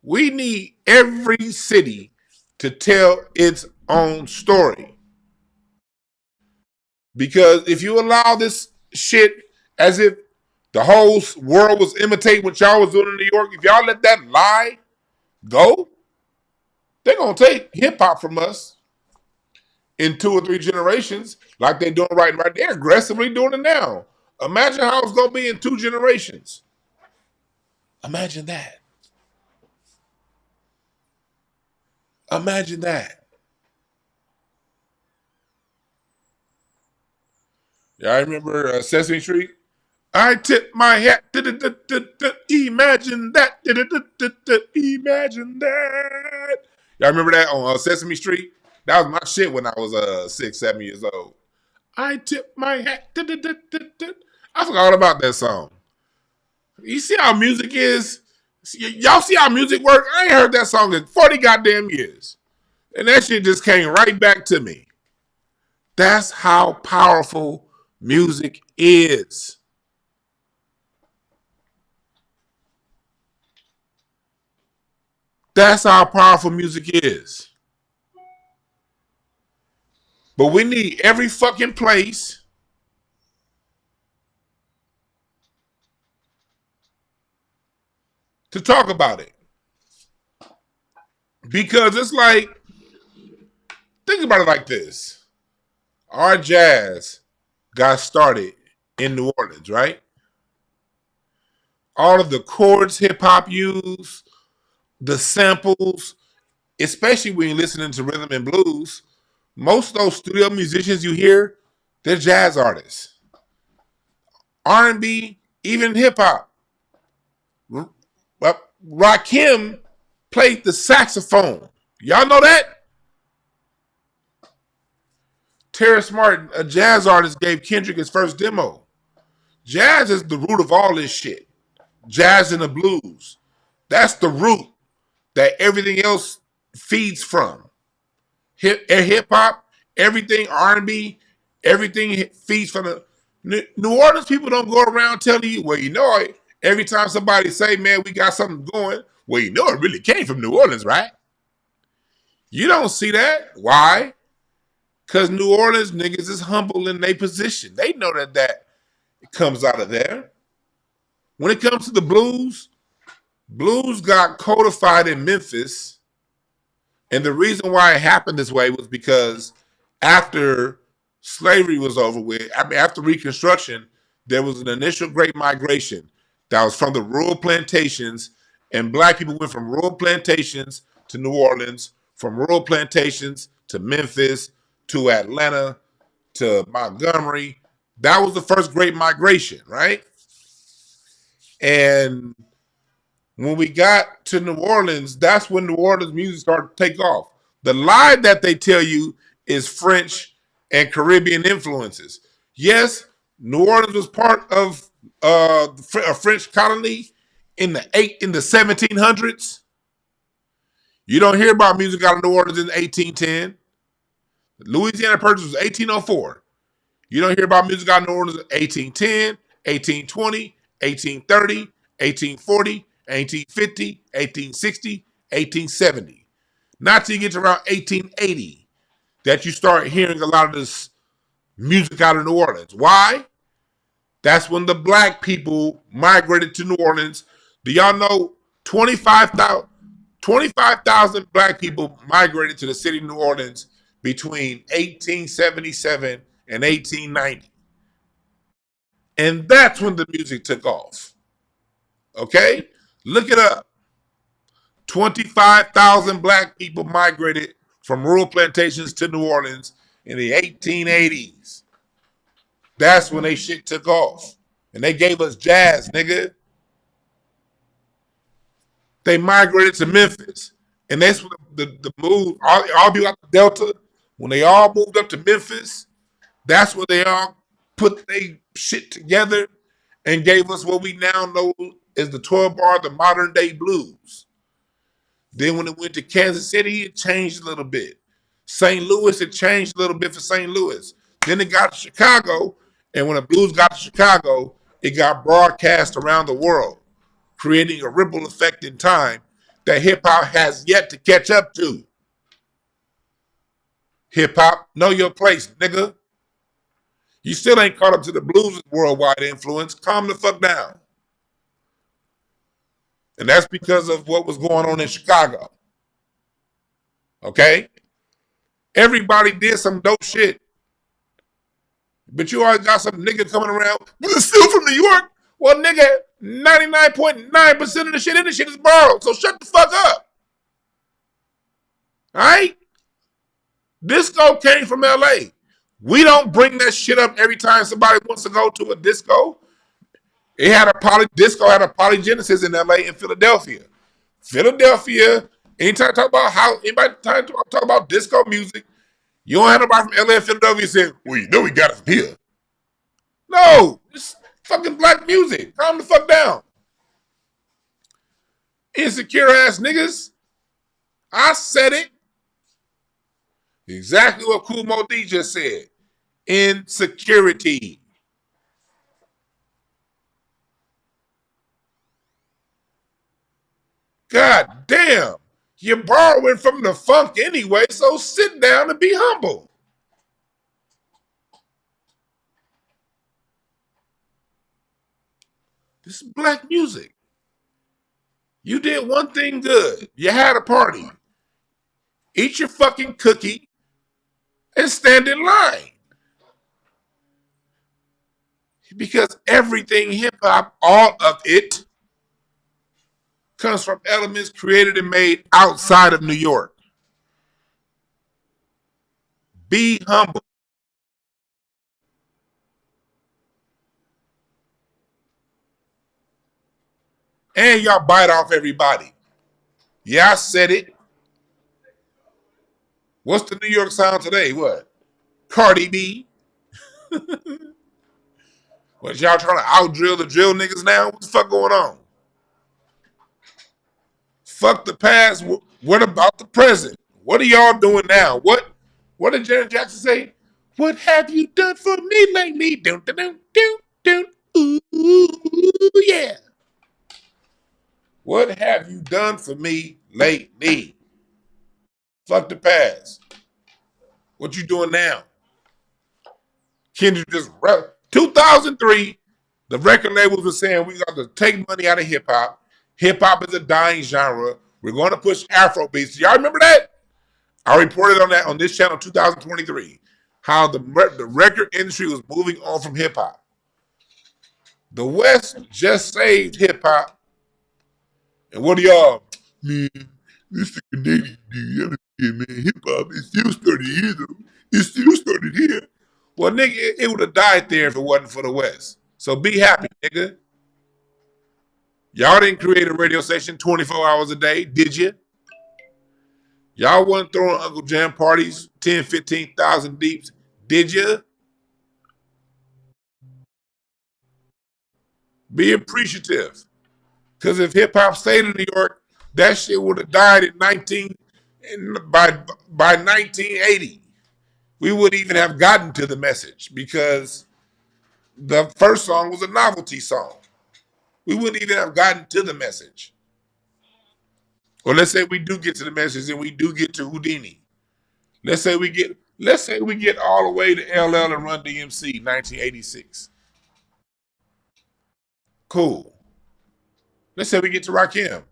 We need every city to tell its own story. Because if you allow this shit as if the whole world was imitating what y'all was doing in New York, if y'all let that lie go, they're going to take hip hop from us in 2 or 3 generations like they're doing right. They're aggressively doing it now. Imagine how it's going to be in 2 generations. Imagine that. Imagine that. Y'all remember Sesame Street? I tip my hat. Imagine that. Imagine that. Y'all remember that on Sesame Street? That was my shit when I was 6, 7 years old. I tip my hat. I forgot all about that song. You see how music is? Y'all see how music works? I ain't heard that song in 40 goddamn years. And that shit just came right back to me. That's how powerful music is. That's how powerful music is. But we need every fucking place to talk about it. Because it's like, think about it like this. Our jazz got started in New Orleans, right? All of the chords hip hop use, the samples, especially when you're listening to rhythm and blues, most of those studio musicians you hear, they're jazz artists. R&B, even hip hop. Rakim played the saxophone. Y'all know that? Terrace Martin, a jazz artist, gave Kendrick his first demo. Jazz is the root of all this shit. Jazz and the blues. That's the root that everything else feeds from. Hip hop, everything R&B, everything feeds from the New Orleans people don't go around telling you, well, you know, every time somebody say, man, we got something going, well, you know, it really came from New Orleans, right? You don't see that. Why? Because New Orleans niggas is humble in their position. They know that it comes out of there. When it comes to the blues got codified in Memphis. And the reason why it happened this way was because after slavery was over with, after Reconstruction, there was an initial great migration that was from the rural plantations, and black people went from rural plantations to New Orleans, from rural plantations to Memphis, to Atlanta, to Montgomery. That was the first great migration, right? And when we got to New Orleans, that's when New Orleans music started to take off. The lie that they tell you is French and Caribbean influences. Yes, New Orleans was part of a French colony in the 1700s. You don't hear about music out of New Orleans in 1810. Louisiana Purchase was 1804. You don't hear about music out of New Orleans in 1810, 1820, 1830, 1840, 1850, 1860, 1870. Not till you get to around 1880 that you start hearing a lot of this music out of New Orleans. Why? That's when the black people migrated to New Orleans. Do y'all know 25,000 black people migrated to the city of New Orleans between 1877 and 1890? And that's when the music took off. Okay? Look it up. 25,000 black people migrated from rural plantations to New Orleans in the 1880s. That's when they shit took off. And they gave us jazz, nigga. They migrated to Memphis. And that's when the move, all people out the Delta, when they all moved up to Memphis, that's when they all put their shit together and gave us what we now know as the 12 bar, the modern day blues. Then when it went to Kansas City, it changed a little bit. St. Louis, it changed a little bit for St. Louis. Then it got to Chicago, and when the blues got to Chicago, it got broadcast around the world, creating a ripple effect in time that hip-hop has yet to catch up to. Hip-hop, know your place, nigga. You still ain't caught up to the blues' worldwide influence. Calm the fuck down. And that's because of what was going on in Chicago. Okay? Everybody did some dope shit. But you always got some nigga coming around, but it's still from New York. Well, nigga, 99.9% of the shit in this shit is borrowed. So shut the fuck up. All right? Disco came from LA. We don't bring that shit up every time somebody wants to go to a disco. Disco had a polygenesis in LA and Philadelphia. Anytime talk about disco music, you don't have nobody from LA and Philadelphia saying, well, you know we got it from here. No, it's fucking black music. Calm the fuck down. Insecure ass niggas. I said it. Exactly what Kool Moe Dee just said. Insecurity. God damn. You're borrowing from the funk anyway, so sit down and be humble. This is black music. You did one thing good. You had a party. Eat your fucking cookie and stand in line. Because everything hip-hop, all of it, comes from elements created and made outside of New York. Be humble. And y'all bite off everybody. Yeah, I said it. What's the New York sound today? What? Cardi B? What, y'all trying to out-drill the drill niggas now? What the fuck going on? Fuck the past. What about the present? What are y'all doing now? What did Janet Jackson say? What have you done for me lately? Dun, dun, dun, dun, dun. Ooh, yeah. What have you done for me lately? Fuck the past. What you doing now? Kendrick just 2003, the record labels were saying we got to take money out of hip hop. Hip hop is a dying genre. We're going to push Afro beats. Y'all remember that? I reported on that on this channel 2023. How the record industry was moving on from hip hop. The West just saved hip hop. And what do y'all? Man, this is the Canadian dude. Man, hip hop is still started here though. It still started here. Well, nigga, it would have died there if it wasn't for the West. So be happy, nigga. Y'all didn't create a radio station 24 hours a day, did you? Y'all wasn't throwing Uncle Jam parties 10, 15,000 deeps, did you? Be appreciative. Because if hip-hop stayed in New York, that shit would have died by 1980. We wouldn't even have gotten to the message because the first song was a novelty song. We wouldn't even have gotten to the message. Or let's say we do get to the message and we do get to Houdini. Let's say we get all the way to LL and Run DMC, 1986. Cool. Let's say we get to Rakim.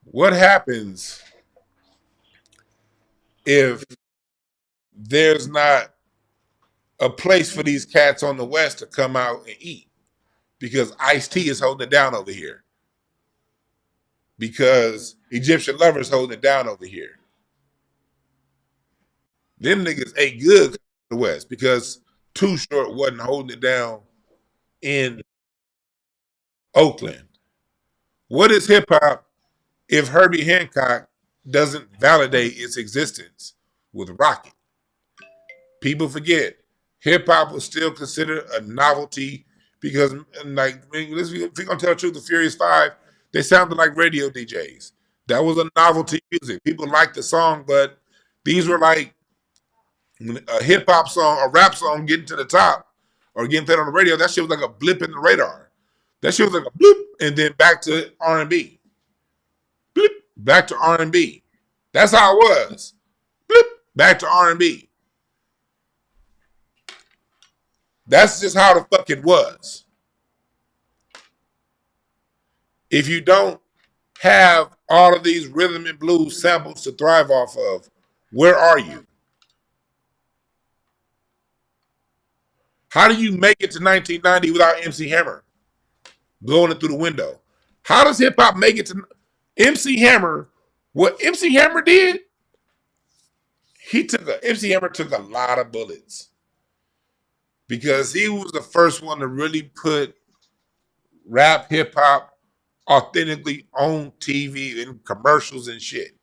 What happens if there's not a place for these cats on the West to come out and eat? Because Ice-T is holding it down over here. Because Egyptian Lover's holding it down over here. Them niggas ate good in the West because Too Short wasn't holding it down in Oakland. What is hip hop if Herbie Hancock doesn't validate its existence with Rocket? People forget hip hop was still considered a novelty because, like, if we're gonna tell the truth, the Furious Five, they sounded like radio DJs. That was a novelty music. People liked the song, but these were like a hip hop song, a rap song getting to the top or getting played on the radio. That shit was like a blip in the radar. That shit was like a bloop, and then back to R&B. Bloop, back to R&B. That's how it was. Bloop, back to R&B. That's just how the fuck it was. If you don't have all of these rhythm and blues samples to thrive off of, where are you? How do you make it to 1990 without MC Hammer blowing it through the window? How does hip hop make it to MC Hammer? What MC Hammer did, MC Hammer took a lot of bullets because he was the first one to really put rap hip hop authentically on TV and commercials and shit.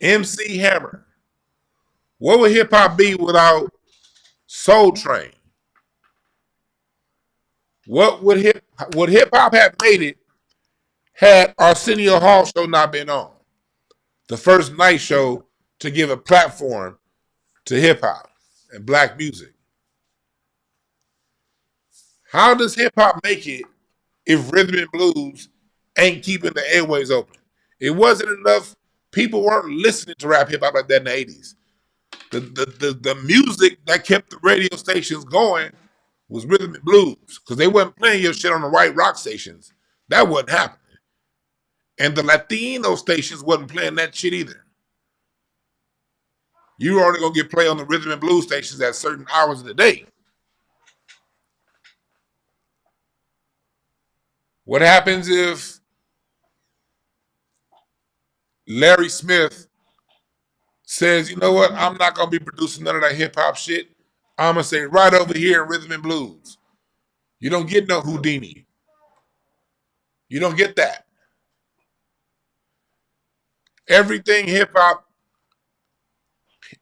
MC Hammer. What would hip hop be without Soul Train? What would hip hop have made it had Arsenio Hall show not been on? The first night show to give a platform to hip hop and black music. How does hip hop make it if rhythm and blues ain't keeping the airways open? It wasn't enough. People weren't listening to rap hip hop like that in the 80s. The music that kept the radio stations going was rhythm and blues because they wasn't playing your shit on the white rock stations. That wasn't happening. And the Latino stations wasn't playing that shit either. You were only going to get play on the rhythm and blues stations at certain hours of the day. What happens if Larry Smith says, you know what, I'm not going to be producing none of that hip-hop shit. I'm going to say right over here in rhythm and blues. You don't get no Houdini. You don't get that. Everything hip-hop,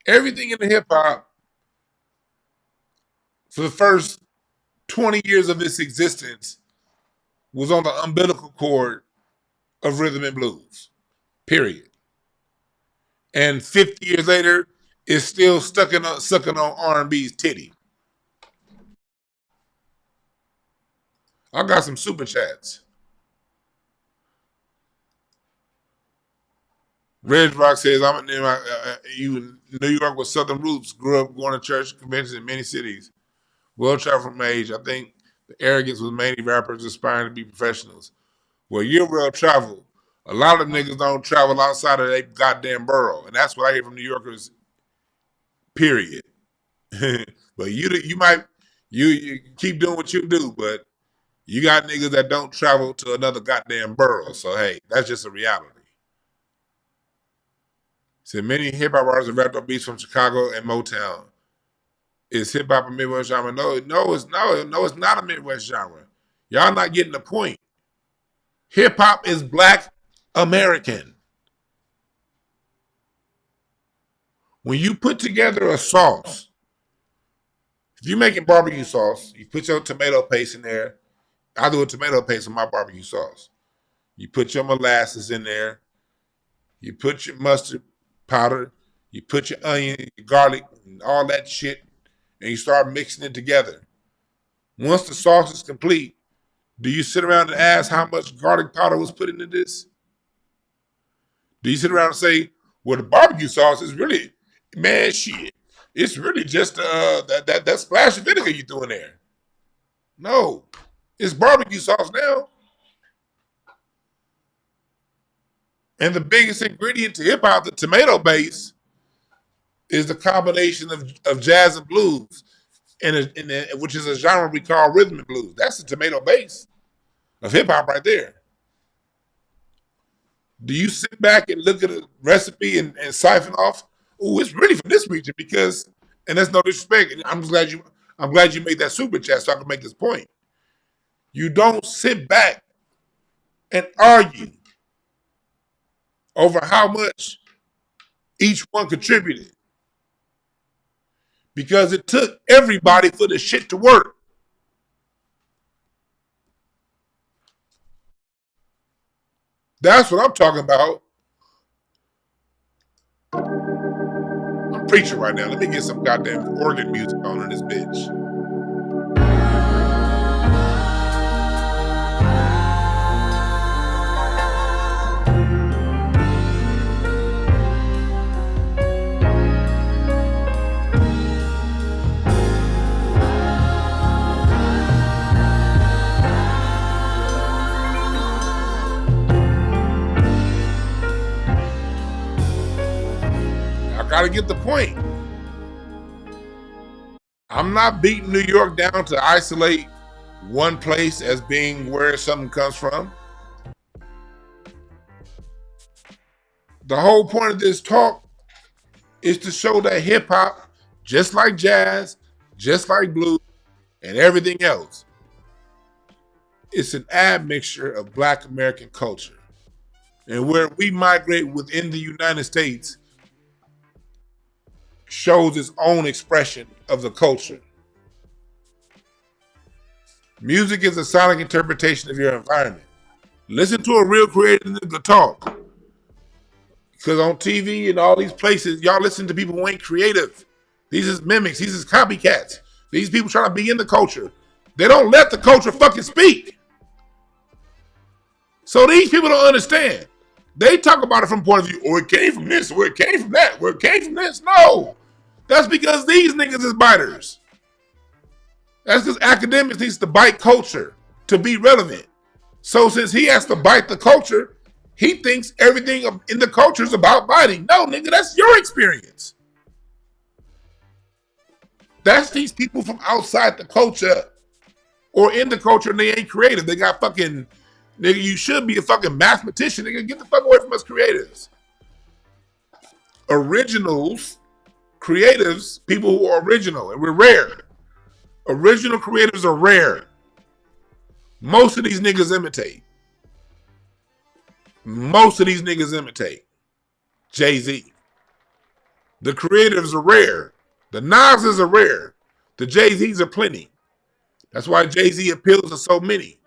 everything in the hip-hop for the first 20 years of its existence was on the umbilical cord of rhythm and blues, period. And 50 years later, it's still sucking on R&B's titty. I got some super chats. Red Rock says, I'm in New York with Southern roots, grew up going to church conventions in many cities. Well-traveled from age. I think the arrogance was mainly rappers aspiring to be professionals. Well, you're well-traveled. A lot of niggas don't travel outside of their goddamn borough. And that's what I hear from New Yorkers, period. But you keep doing what you do, but you got niggas that don't travel to another goddamn borough. So, hey, that's just a reality. So many hip-hop artists have rapped on beats from Chicago and Motown. Is hip-hop a Midwest genre? No, it's not a Midwest genre. Y'all not getting the point. Hip-hop is Black American. When you put together a sauce, if you're making barbecue sauce, you put your tomato paste in there. I do a tomato paste in my barbecue sauce. You put your molasses in there. You put your mustard powder. You put your onion, your garlic, and all that shit, and you start mixing it together. Once the sauce is complete, Do you sit around and ask how much garlic powder was put into this? Do you sit around and say, well, the barbecue sauce is really, man, shit. It's really just that splash of vinegar you threw in there. No, it's barbecue sauce now. And the biggest ingredient to hip hop, the tomato base, is the combination of jazz and blues, which is a genre we call rhythm and blues. That's the tomato base of hip hop right there. Do you sit back and look at a recipe and siphon off? Oh, it's really from this region because, and that's no disrespect. I'm glad you made that super chat so I can make this point. You don't sit back and argue over how much each one contributed, because it took everybody for the shit to work. That's what I'm talking about. I'm preaching right now. Let me get some goddamn organ music on in this bitch. Gotta get the point. I'm not beating New York down to isolate one place as being where something comes from. The whole point of this talk is to show that hip hop, just like jazz, just like blues, and everything else, it's an admixture of Black American culture. And where we migrate within the United States shows its own expression of the culture. Music is a sonic interpretation of your environment. Listen to a real creative nigga talk. Because on TV and all these places, y'all listen to people who ain't creative. These is mimics. These is copycats. These people trying to be in the culture. They don't let the culture fucking speak. So these people don't understand. They talk about it from point of view, or it came from this, or it came from that, or it came from this. No. That's because these niggas is biters. That's because academics needs to bite culture to be relevant. So since he has to bite the culture, he thinks everything in the culture is about biting. No, nigga, that's your experience. That's these people from outside the culture or in the culture and they ain't creative. They got fucking, nigga, you should be a fucking mathematician. Nigga, get the fuck away from us creatives. Originals, creatives, people who are original, and we're rare. Original creatives are rare. Most of these niggas imitate. Most of these niggas imitate. Jay-Z. The creatives are rare. The Nas's are rare. The Jay-Z's are plenty. That's why Jay-Z appeals to so many.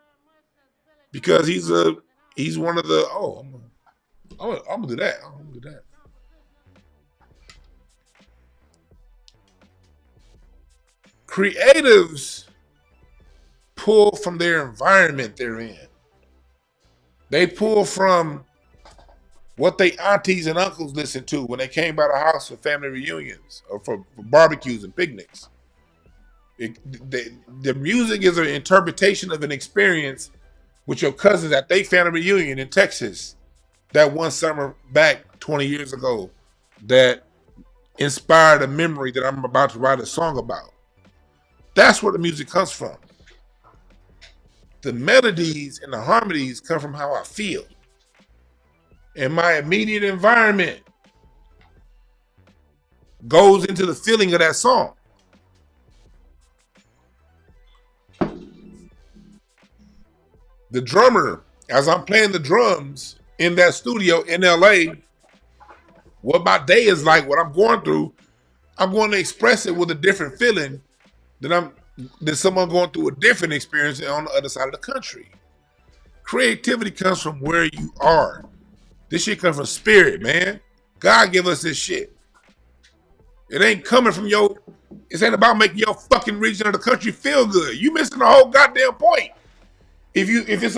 Because he's one of the, I'm gonna do that. I'm gonna do that. Creatives pull from their environment they're in. They pull from what they aunties and uncles listened to when they came by the house for family reunions or for barbecues and picnics. The music is an interpretation of an experience with your cousins at their family reunion in Texas that one summer back 20 years ago that inspired a memory that I'm about to write a song about. That's where the music comes from. The melodies and the harmonies come from how I feel and my immediate environment goes into the feeling of that song. The drummer, as I'm playing the drums in that studio in LA, what my day is like, what I'm going through, I'm going to express it with a different feeling than someone going through a different experience on the other side of the country. Creativity comes from where you are. This shit comes from spirit, man. God give us this shit. It ain't coming from it ain't about making your fucking region of the country feel good. You missing the whole goddamn point. if it's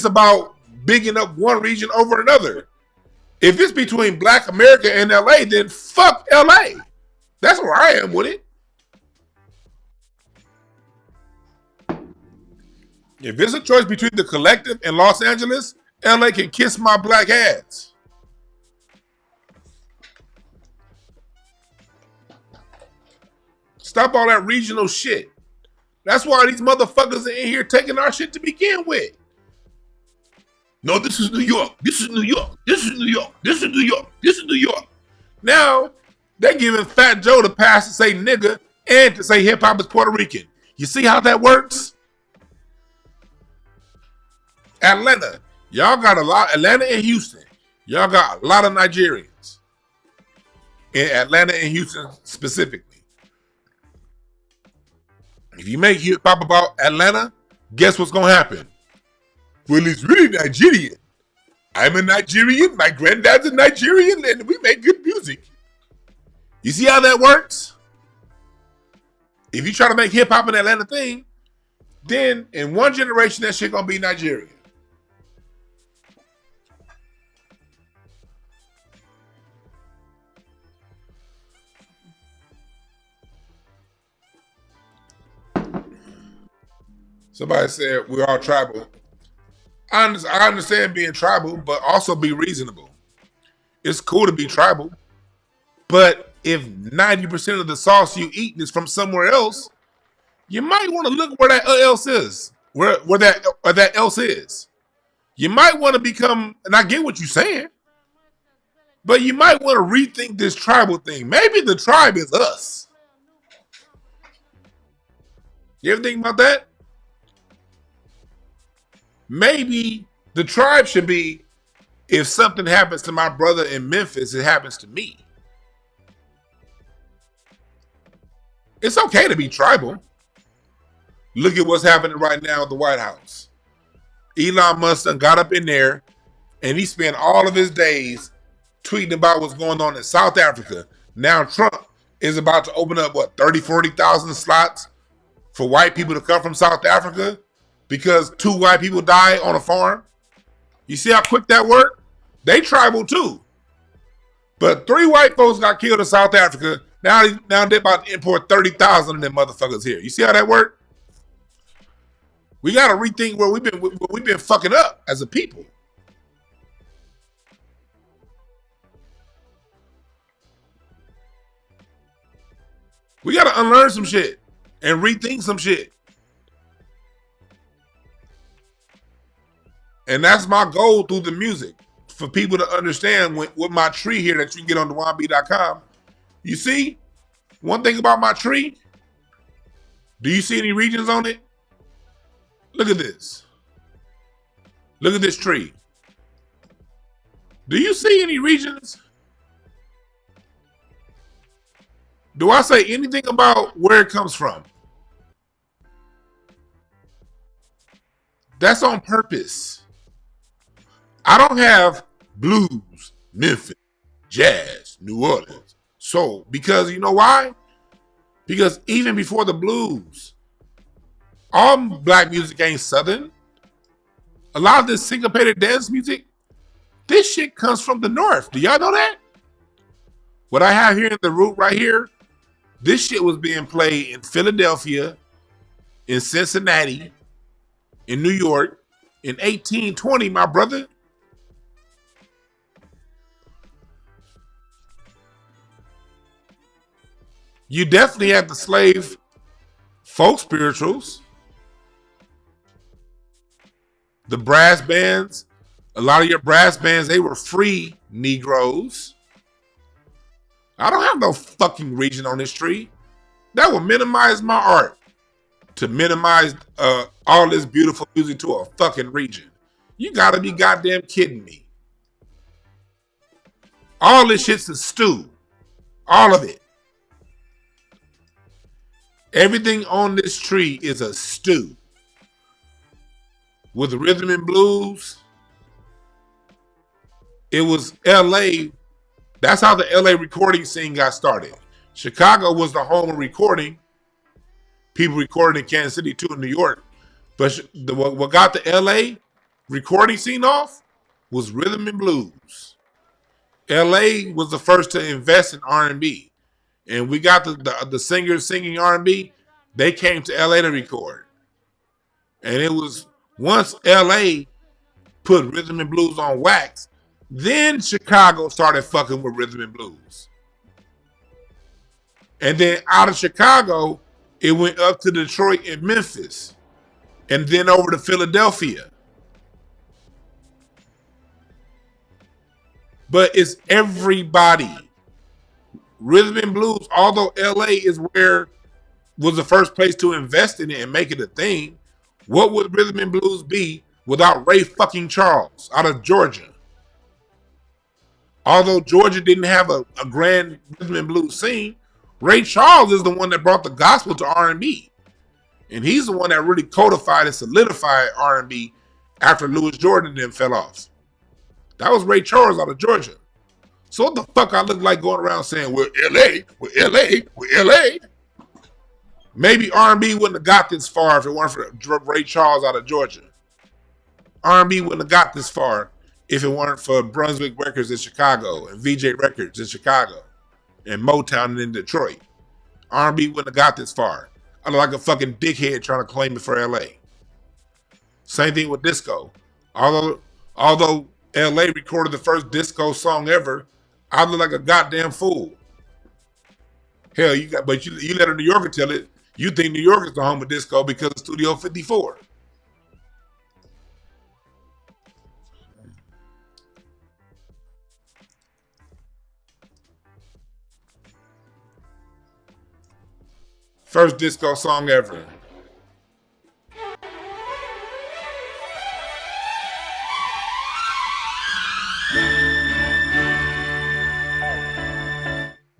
about bigging up one region over another. If it's between Black America and LA, then fuck LA. That's where I am with it. If it's a choice between the Collective and Los Angeles, LA can kiss my black ass. Stop all that regional shit. That's why these motherfuckers are in here taking our shit to begin with. No, this is New York. This is New York. This is New York. This is New York. This is New York. Now, they're giving Fat Joe the pass to say nigga and to say hip hop is Puerto Rican. You see how that works? Atlanta. Y'all got a lot. Atlanta and Houston. Y'all got a lot of Nigerians. In Atlanta and Houston specifically. If you make hip hop about Atlanta, guess what's gonna happen? Well, it's really Nigerian. I'm a Nigerian, my granddad's a Nigerian, and we make good music. You see how that works? If you try to make hip hop an Atlanta thing, then in one generation that shit gonna be Nigerian. Somebody said we're all tribal. I understand being tribal, but also be reasonable. It's cool to be tribal, but if 90% of the sauce you eat is from somewhere else, you might want to look where that else is. Where that else is. You might want to become, and I get what you're saying, but you might want to rethink this tribal thing. Maybe the tribe is us. You ever think about that? Maybe the tribe should be, if something happens to my brother in Memphis, it happens to me. It's okay to be tribal. Look at what's happening right now at the White House. Elon Musk done got up in there and he spent all of his days tweeting about what's going on in South Africa. Now Trump is about to open up, 40,000 slots for white people to come from South Africa because 2 white people died on a farm. You see how quick that worked? They tribal too. But 3 white folks got killed in South Africa. Now they're about to import 30,000 of them motherfuckers here. You see how that worked? We got to rethink where we've been fucking up as a people. We got to unlearn some shit and rethink some shit. And that's my goal through the music, for people to understand with my tree here that you can get on DeWanB.com. You see, one thing about my tree, do you see any regions on it? Look at this. Look at this tree. Do you see any regions? Do I say anything about where it comes from? That's on purpose. I don't have blues, Memphis, jazz, New Orleans, soul. Because you know why? Because even before the blues, all black music ain't Southern. A lot of this syncopated dance music, this shit comes from the North. Do y'all know that? What I have here in the root right here, this shit was being played in Philadelphia, in Cincinnati, in New York, in 1820, my brother. You definitely had the slave folk spirituals, the brass bands. A lot of your brass bands, they were free Negroes. I don't have no fucking region on this tree. That will minimize my art, to minimize all this beautiful music to a fucking region. You gotta be goddamn kidding me. All this shit's a stew. All of it. Everything on this tree is a stew. With rhythm and blues, it was LA. That's how the LA recording scene got started. Chicago was the home of recording. People recorded in Kansas City too, in New York. But what got the LA recording scene off was rhythm and blues. LA was the first to invest in R&B. And we got the singers singing R&B. They came to LA to record. And it was once LA put rhythm and blues on wax, then Chicago started fucking with rhythm and blues. And then out of Chicago, it went up to Detroit and Memphis. And then over to Philadelphia. But it's everybody. Rhythm and blues, although LA is where was the first place to invest in it and make it a thing, what would rhythm and blues be without Ray fucking Charles out of Georgia? Although Georgia didn't have a grand rhythm and blues scene, Ray Charles is the one that brought the gospel to R&B. And he's the one that really codified and solidified R&B after Louis Jordan then fell off. That was Ray Charles out of Georgia. So what the fuck I look like going around saying, we're LA, we're LA, we're LA? Maybe R&B wouldn't have got this far if it weren't for Ray Charles out of Georgia. R&B wouldn't have got this far if it weren't for Brunswick Records in Chicago and VJ Records in Chicago and Motown in Detroit. R&B wouldn't have got this far. I look like a fucking dickhead trying to claim it for LA. Same thing with disco. Although LA recorded the first disco song ever, I look like a goddamn fool. Hell, you let a New Yorker tell it. You think New York is the home of disco because of Studio 54. First disco song ever.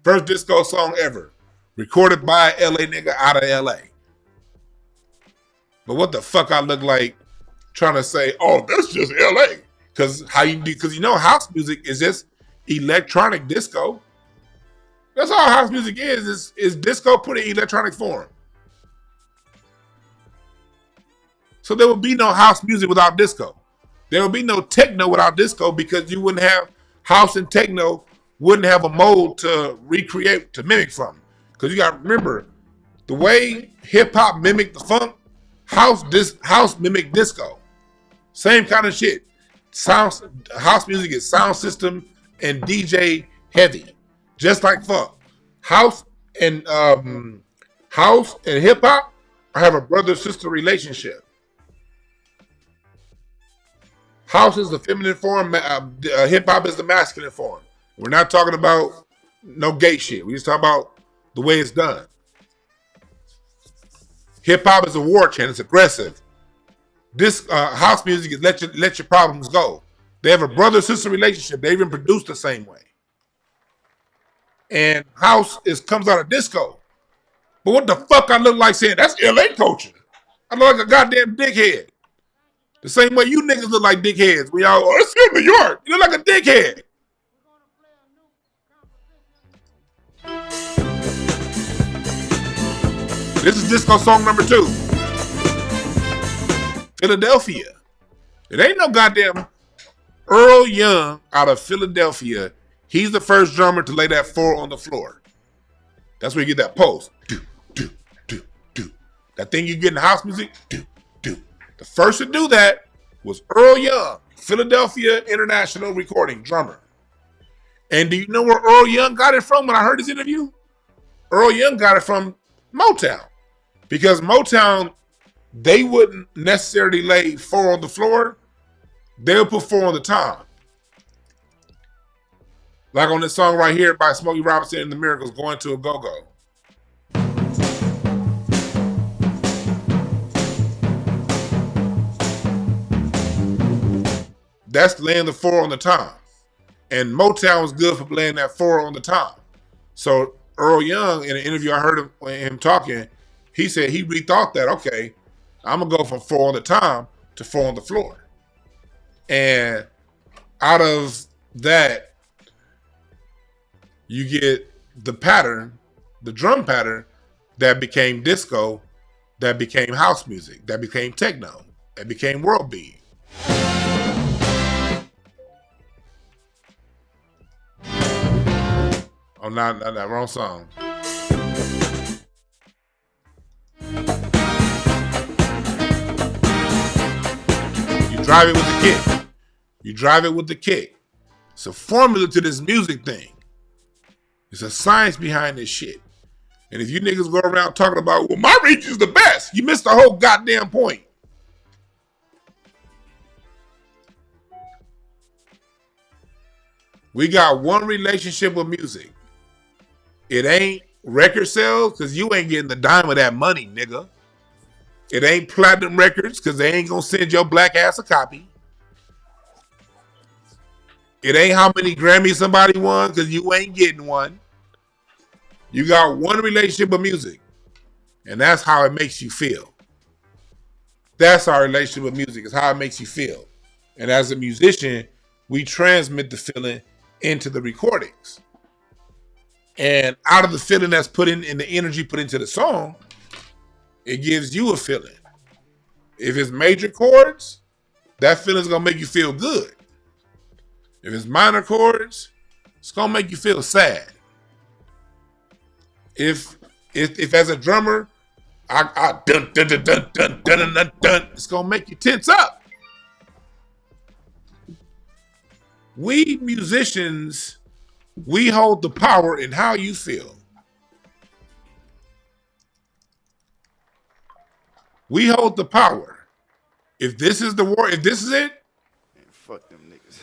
First disco song ever. Recorded by a LA nigga out of LA. But what the fuck I look like trying to say, oh, that's just LA. Because you know house music is just electronic disco. That's all house music is disco put in electronic form. So there would be no house music without disco. There would be no techno without disco because you wouldn't have house and techno wouldn't have a mold to recreate, to mimic from. Because you got to remember, the way hip hop mimicked the funk, house mimicked disco. Same kind of shit. House music is sound system and DJ heavy, just like funk. House and hip hop have a brother-sister relationship. House is the feminine form, hip hop is the masculine form. We're not talking about no gay shit. We just talk about the way it's done. Hip hop is a war chant. It's aggressive. This house music is let your problems go. They have a brother-sister relationship. They even produce the same way. And house comes out of disco. But what the fuck I look like saying that's LA culture? I look like a goddamn dickhead. The same way you niggas look like dickheads. We all, it's New York. You look like a dickhead. This is disco song number 2. Philadelphia. It ain't no goddamn Earl Young out of Philadelphia. He's the first drummer to lay that 4 on the floor. That's where you get that pulse. Do, do, do, do. That thing you get in house music. Do, do. The first to do that was Earl Young, Philadelphia International Recording drummer. And do you know where Earl Young got it from when I heard his interview? Earl Young got it from Motown. Because Motown, they wouldn't necessarily lay 4 on the floor. They'll put 4 on the tom. Like on this song right here by Smokey Robinson and the Miracles, Going to a Go-Go. That's laying the 4 on the tom. And Motown was good for laying that 4 on the tom. So Earl Young, in an interview I heard him talking, he said he rethought that. Okay, I'm going to go from 4 on the tom to 4 on the floor. And out of that, you get the pattern, the drum pattern that became disco, that became house music, that became techno, that became world beat. Oh, not wrong song. You drive it with the kick. You drive it with the kick. It's a formula to this music thing. There's a science behind this shit. And if you niggas go around talking about, well, my reach is the best, you missed the whole goddamn point. We got one relationship with music. It ain't record sales, because you ain't getting the dime of that money, nigga. It ain't platinum records, because they ain't gonna send your black ass a copy. It ain't how many Grammys somebody won, because you ain't getting one. You got one relationship with music, and that's how it makes you feel. That's our relationship with music, is how it makes you feel. And as a musician, we transmit the feeling into the recordings. And out of the feeling that's put in and the energy put into the song, it gives you a feeling. If it's major chords, that feeling's gonna make you feel good. If it's minor chords, it's gonna make you feel sad. If as a drummer, I dun dun dun dun dun dun dun dun, it's gonna make you tense up. We musicians, we hold the power in how you feel. We hold the power. If this is the war, if this is it, man, fuck them niggas.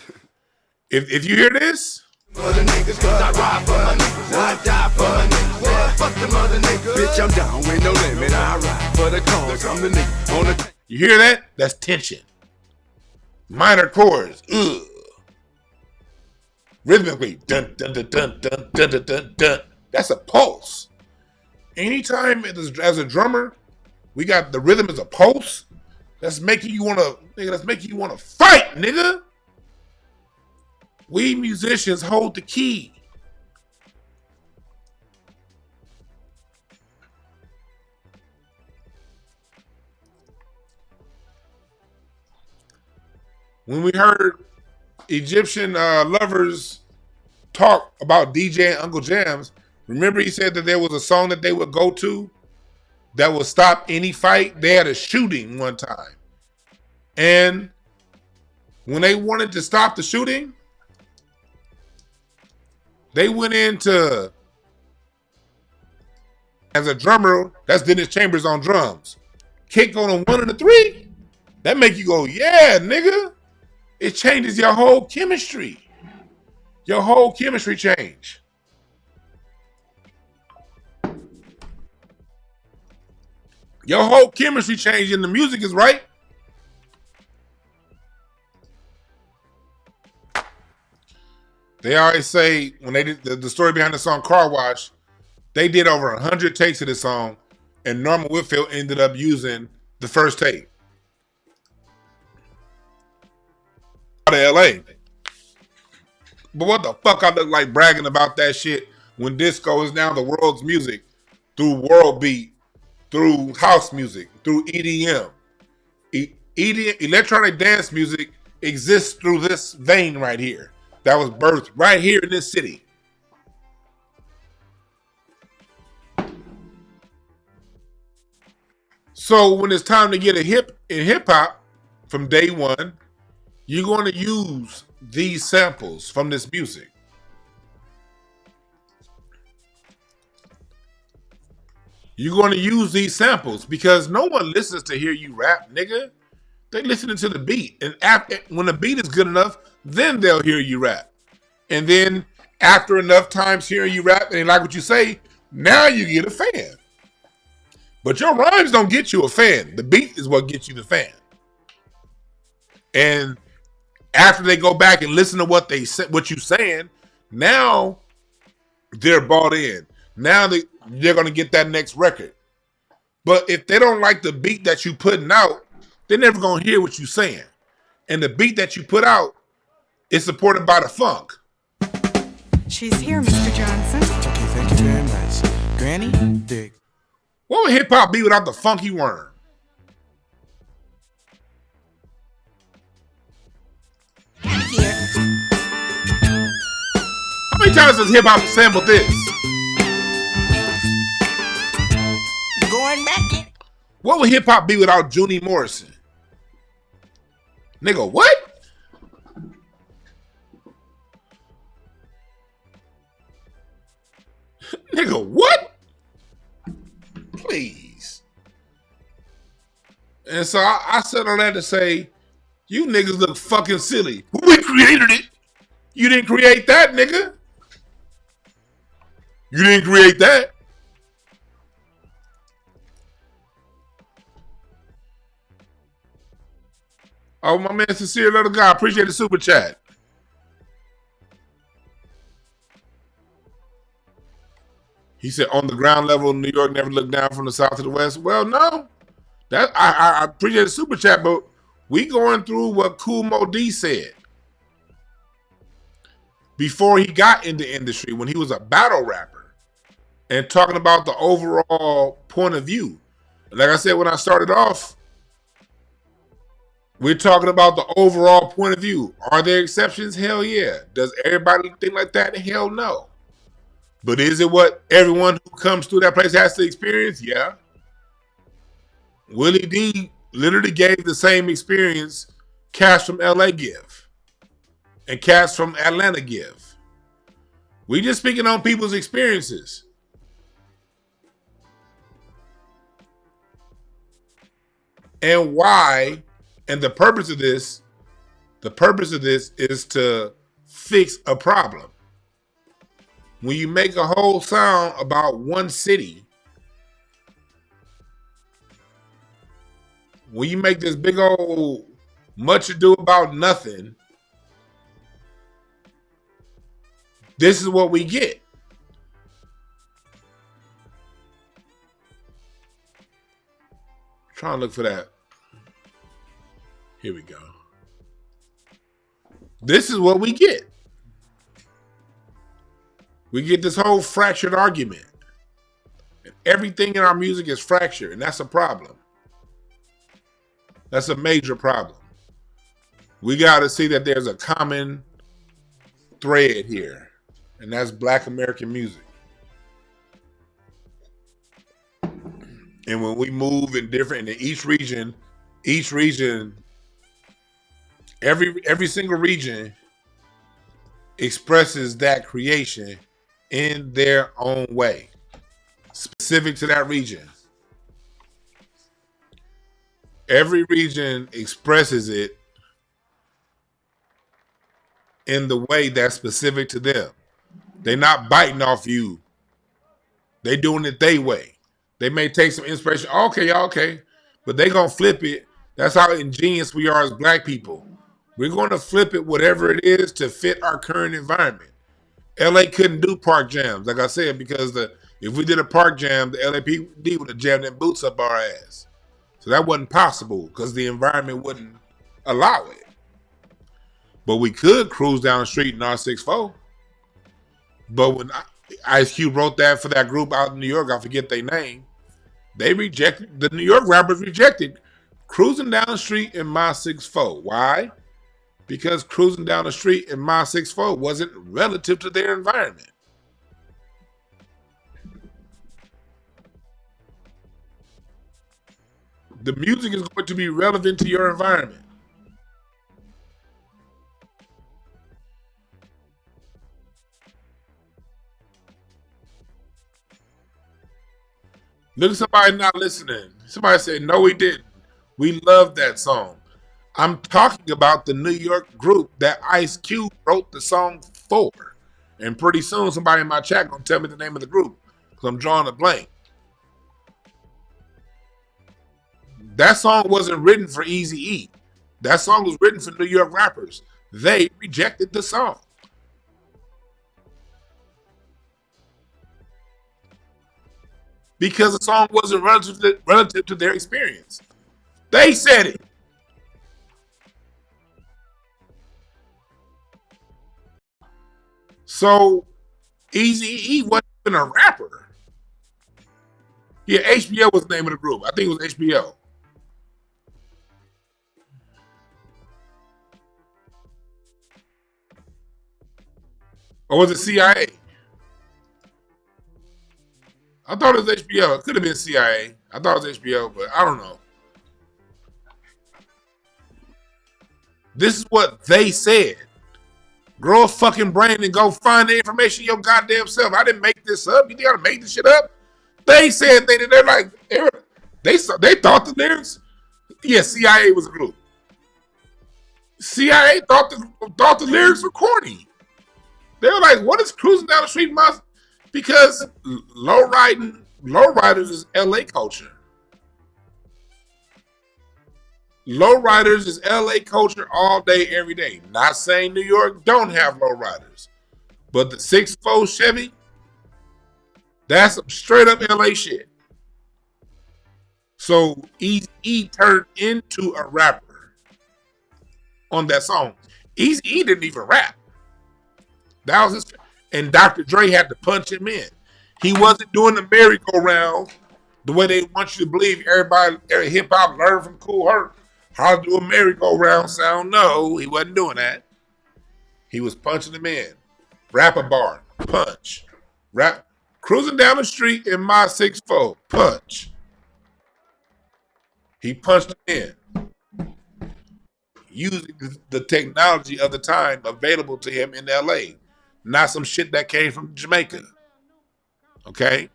if you hear this, Other niggas, cause I ride for my niggas, I die for my niggas. Yeah, fuck them other niggas. Bitch, I'm down with no limit. I ride for the cause. I'm the nigga on the. you hear that? That's tension. Minor chords, ugh. Rhythmically, dun dun dun dun dun dun dun dun dun. That's a pulse. Anytime as a drummer, we got the rhythm as a pulse. That's making you wanna, nigga. That's making you wanna fight, nigga. We musicians hold the key. When we heard Egyptian lovers talk about DJ and Uncle Jams, remember he said that there was a song that they would go to that would stop any fight? They had a shooting one time. And when they wanted to stop the shooting, they went into, as a drummer, that's Dennis Chambers on drums. Kick on a 1 and a 3. That make you go, yeah, nigga. It changes your whole chemistry. Your whole chemistry change. Your whole chemistry change and the music is right. They always say, when they did the story behind the song Car Wash, they did over 100 takes of this song, and Norman Whitfield ended up using the first take. Out of LA. But what the fuck I look like bragging about that shit when disco is now the world's music through world beat, through house music, through EDM. EDM, electronic dance music, exists through this vein right here. That was birthed right here in this city. So when it's time to get a hip in hip hop from day one, you're going to use these samples from this music. You're going to use these samples because no one listens to hear you rap, nigga. They listening to the beat. And after, when the beat is good enough, then they'll hear you rap. And then after enough times hearing you rap and they like what you say, now you get a fan. But your rhymes don't get you a fan. The beat is what gets you the fan. And after they go back and listen to what they say, what you saying, now they're bought in. Now they're going to get that next record. But if they don't like the beat that you putting out, they're never going to hear what you saying. And the beat that you put out is supported by the funk. She's here, Mr. Johnson. Okay, thank you very much. Granny, Dick. What would hip hop be without the funky worm? How many times does hip hop sample this? Going back in. What would hip hop be without Junie Morrison? Nigga, what? Nigga, what? Please. And so I said on that to say, you niggas look fucking silly. We created it. You didn't create that, nigga. You didn't create that. Oh, my man, sincere little guy. Appreciate the super chat. He said, on the ground level, New York never looked down from the south to the west. Well, no. That I appreciate the super chat, but we going through what Kool Moe Dee said before he got in the industry when he was a battle rapper and talking about the overall point of view. Like I said, when I started off, we're talking about the overall point of view. Are there exceptions? Hell yeah. Does everybody think like that? Hell no. But is it what everyone who comes through that place has to experience? Yeah. Willie D literally gave the same experience cats from LA give and cats from Atlanta give. We just speaking on people's experiences. And why, and the purpose of this is to fix a problem. When you make a whole sound about one city, when you make this big old much ado about nothing, this is what we get. Trying to look for that. Here we go. This is what we get. We get this whole fractured argument. And everything in our music is fractured, and that's a problem. That's a major problem. We got to see that there's a common thread here, and that's Black American music. And when we move in different, in each region, every single region expresses that creation in their own way, specific to that region. Every region expresses it in the way that's specific to them. They're not biting off you. They doing it their way. They may take some inspiration. Okay. But they going to flip it. That's how ingenious we are as Black people. We're going to flip it, whatever it is, to fit our current environment. LA couldn't do park jams, like I said, because if we did a park jam, the LAPD would have jammed them boots up our ass. So that wasn't possible because the environment wouldn't allow it. But we could cruise down the street in R64. But when Ice Cube wrote that for that group out in New York, I forget their name, they rejected, the New York rappers rejected cruising down the street in my 6'4". Why? Because cruising down the street in my 6'4" wasn't relative to their environment. The music is going to be relevant to your environment. Look at somebody not listening. Somebody said, no, we didn't. We love that song. I'm talking about the New York group that Ice Cube wrote the song for. And pretty soon somebody in my chat gonna tell me the name of the group because I'm drawing a blank. That song wasn't written for Eazy-E. That song was written for New York rappers. They rejected the song. Because the song wasn't relative to their experience. They said it. So Eazy-E wasn't even a rapper. Yeah, HBO was the name of the group. I think it was HBO. Or was it CIA? I thought it was HBO. It could have been CIA. I thought it was HBO, but I don't know. This is what they said. Grow a fucking brain and go find the information your goddamn self. I didn't make this up. You think I gotta make this shit up? They said they're like they thought the lyrics. Yeah, CIA was a group. CIA thought the lyrics were corny. They were like, "What is cruising down the street?" Because lowriders is LA culture. Lowriders is LA culture all day, every day. Not saying New York don't have lowriders, but the 6'4" Chevy, that's some straight up LA shit. So Eazy-E turned into a rapper on that song. Eazy-E didn't even rap. That was his, and Dr. Dre had to punch him in. He wasn't doing the merry-go-round the way they want you to believe. Every hip hop learned from Kool Herc how to do a merry-go-round sound. No, he wasn't doing that. He was punching him in. Rap a bar, punch. Rap, cruising down the street in my 6'4", punch. He punched him in, using the technology of the time available to him in LA, not some shit that came from Jamaica. Okay?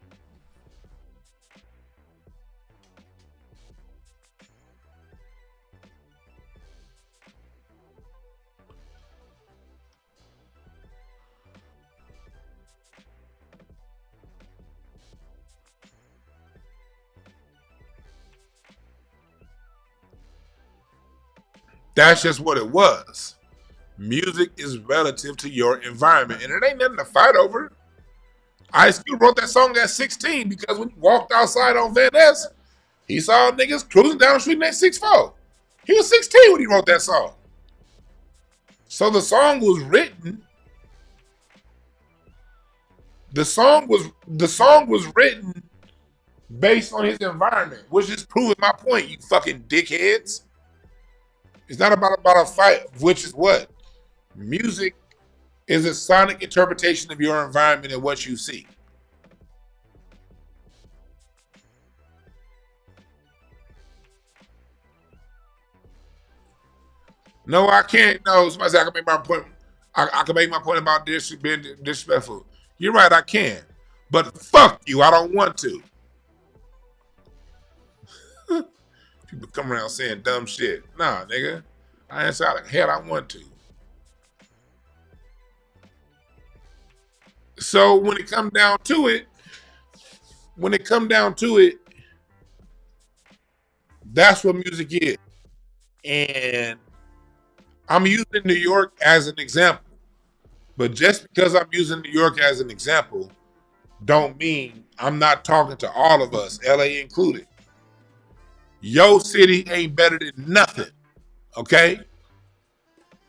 That's just what it was. Music is relative to your environment, and it ain't nothing to fight over. Ice Cube wrote that song at 16 because when he walked outside on Van Ness, he saw niggas cruising down the street in that 6'4". He was 16 when he wrote that song. So the song was written. The song was written based on his environment, which is proving my point, you fucking dickheads. It's not about a fight, which is what? Music is a sonic interpretation of your environment and what you see. No, I can't. No, somebody said I can make my point. I can make my point about this being disrespectful. You're right, I can. But fuck you, I don't want to. People come around saying dumb shit. Nah, nigga. I answer out of hell I want to. So when it come down to it, that's what music is. And I'm using New York as an example. But just because I'm using New York as an example, don't mean I'm not talking to all of us, LA included. Yo city ain't better than nothing, okay?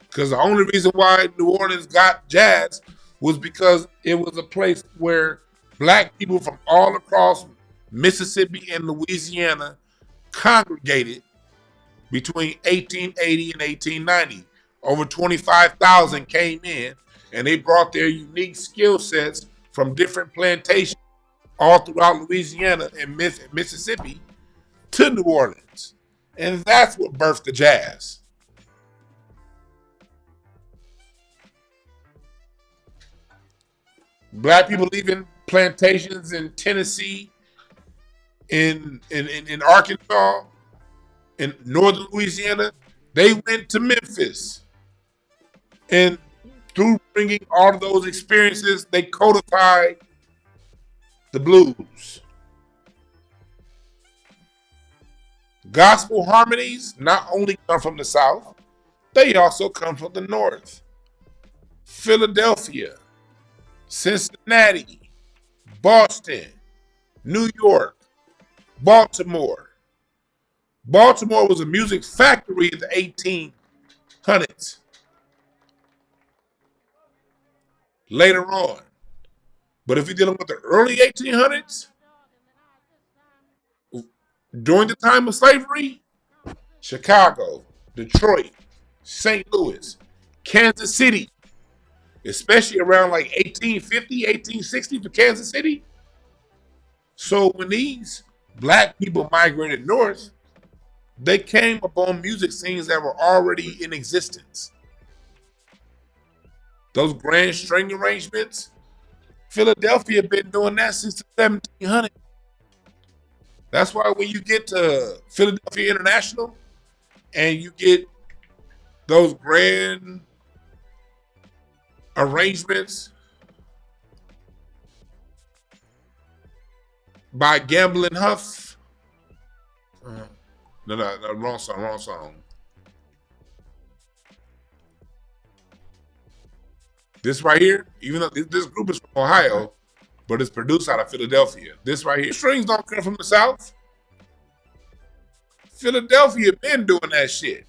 Because the only reason why New Orleans got jazz was because it was a place where black people from all across Mississippi and Louisiana congregated between 1880 and 1890. Over 25,000 came in, and they brought their unique skill sets from different plantations all throughout Louisiana and Mississippi to New Orleans. And that's what birthed the jazz. Black people leaving plantations in Tennessee, in Arkansas, in northern Louisiana, they went to Memphis. And through bringing all of those experiences, they codified the blues. Gospel harmonies not only come from the South, they also come from the North. Philadelphia, Cincinnati, Boston, New York, Baltimore. Baltimore was a music factory in the 1800s. Later on. But if you're dealing with the early 1800s, During the time of slavery, Chicago, Detroit, St. Louis, Kansas City, especially around like 1850, 1860 for Kansas City. So when these black people migrated north, they came upon music scenes that were already in existence. Those grand string arrangements, Philadelphia been doing that since the 1700s. That's why when you get to Philadelphia International and you get those grand arrangements by Gamble and Huff. No, wrong song. This right here, even though this group is from Ohio, but it's produced out of Philadelphia. This right here, strings don't come from the South. Philadelphia been doing that shit.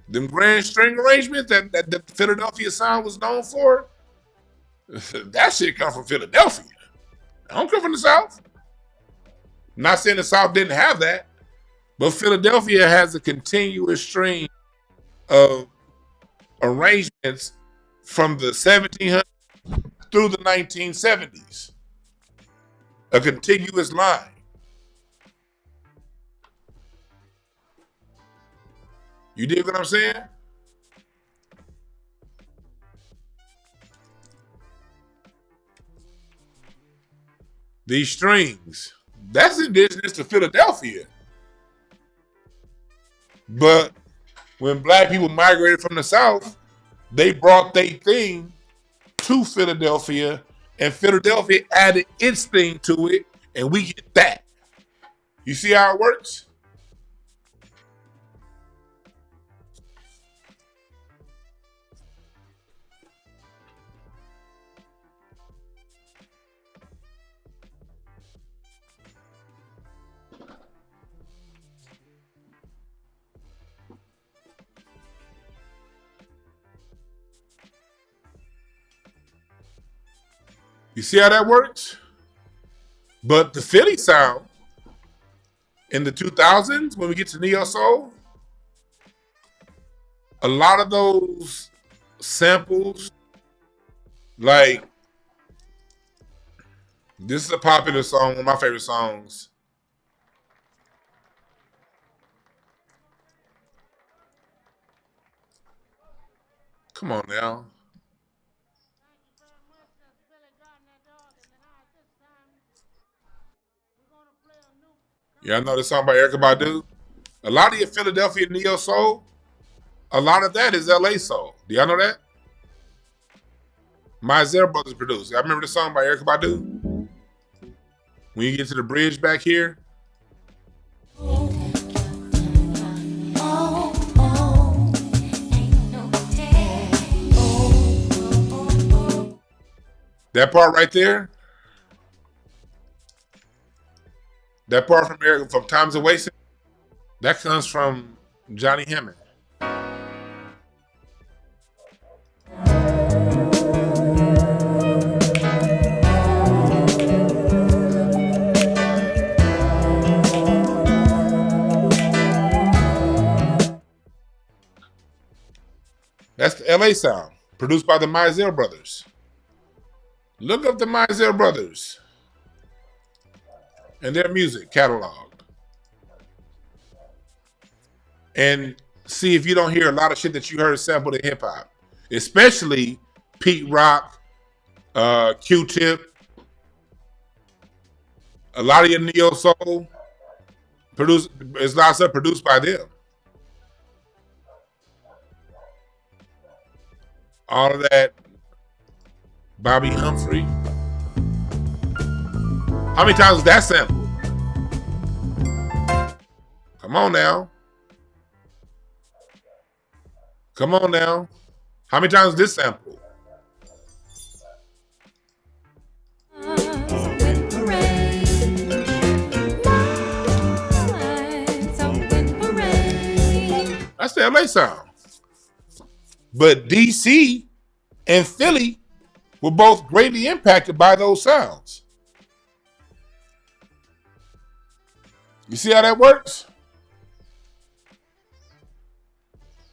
Them grand string arrangements that the Philadelphia sound was known for, that shit come from Philadelphia. I don't come from the South. I'm not saying the South didn't have that, but Philadelphia has a continuous stream of arrangements from the 1700s through the 1970s. A contiguous line. You dig what I'm saying? These strings, that's indigenous to Philadelphia. But when black people migrated from the South, they brought their thing to Philadelphia, and Philadelphia added its thing to it, and we get that. You see how it works? You see how that works? But the Philly sound in the 2000s, when we get to Neo Soul, a lot of those samples, like, this is a popular song, one of my favorite songs. Come on now. Y'all know this song by Erykah Badu? A lot of your Philadelphia Neo Soul, a lot of that is LA Soul. Do y'all know that? Mizell Brothers produced. Y'all remember the song by Erykah Badu? When you get to the bridge back here. That part right there. That part from Eric, from Times of Wasting, that comes from Johnny Hammond. That's the LA sound, produced by the Mizell Brothers. Look up the Mizell Brothers and their music catalog, and see if you don't hear a lot of shit that you heard sampled in hip hop, especially Pete Rock, Q-Tip, a lot of your Neo Soul produced, is lots of stuff produced by them. All of that, Bobby Humphrey. How many times was that sampled? Come on now. Come on now. How many times was this sampled? That's the LA sound. But DC and Philly were both greatly impacted by those sounds. You see how that works?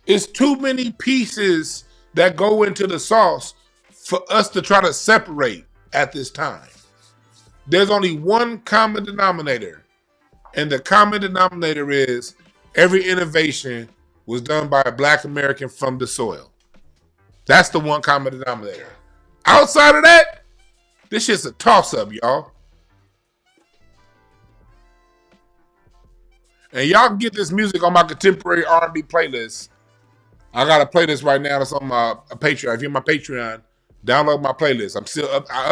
It's too many pieces that go into the sauce for us to try to separate at this time. There's only one common denominator, and the common denominator is every innovation was done by a Black American from the soil. That's the one common denominator. Outside of that, this shit's a toss-up, y'all. And y'all can get this music on my contemporary R&B playlist. I got a playlist right now that's on my Patreon. If you're on my Patreon, download my playlist. I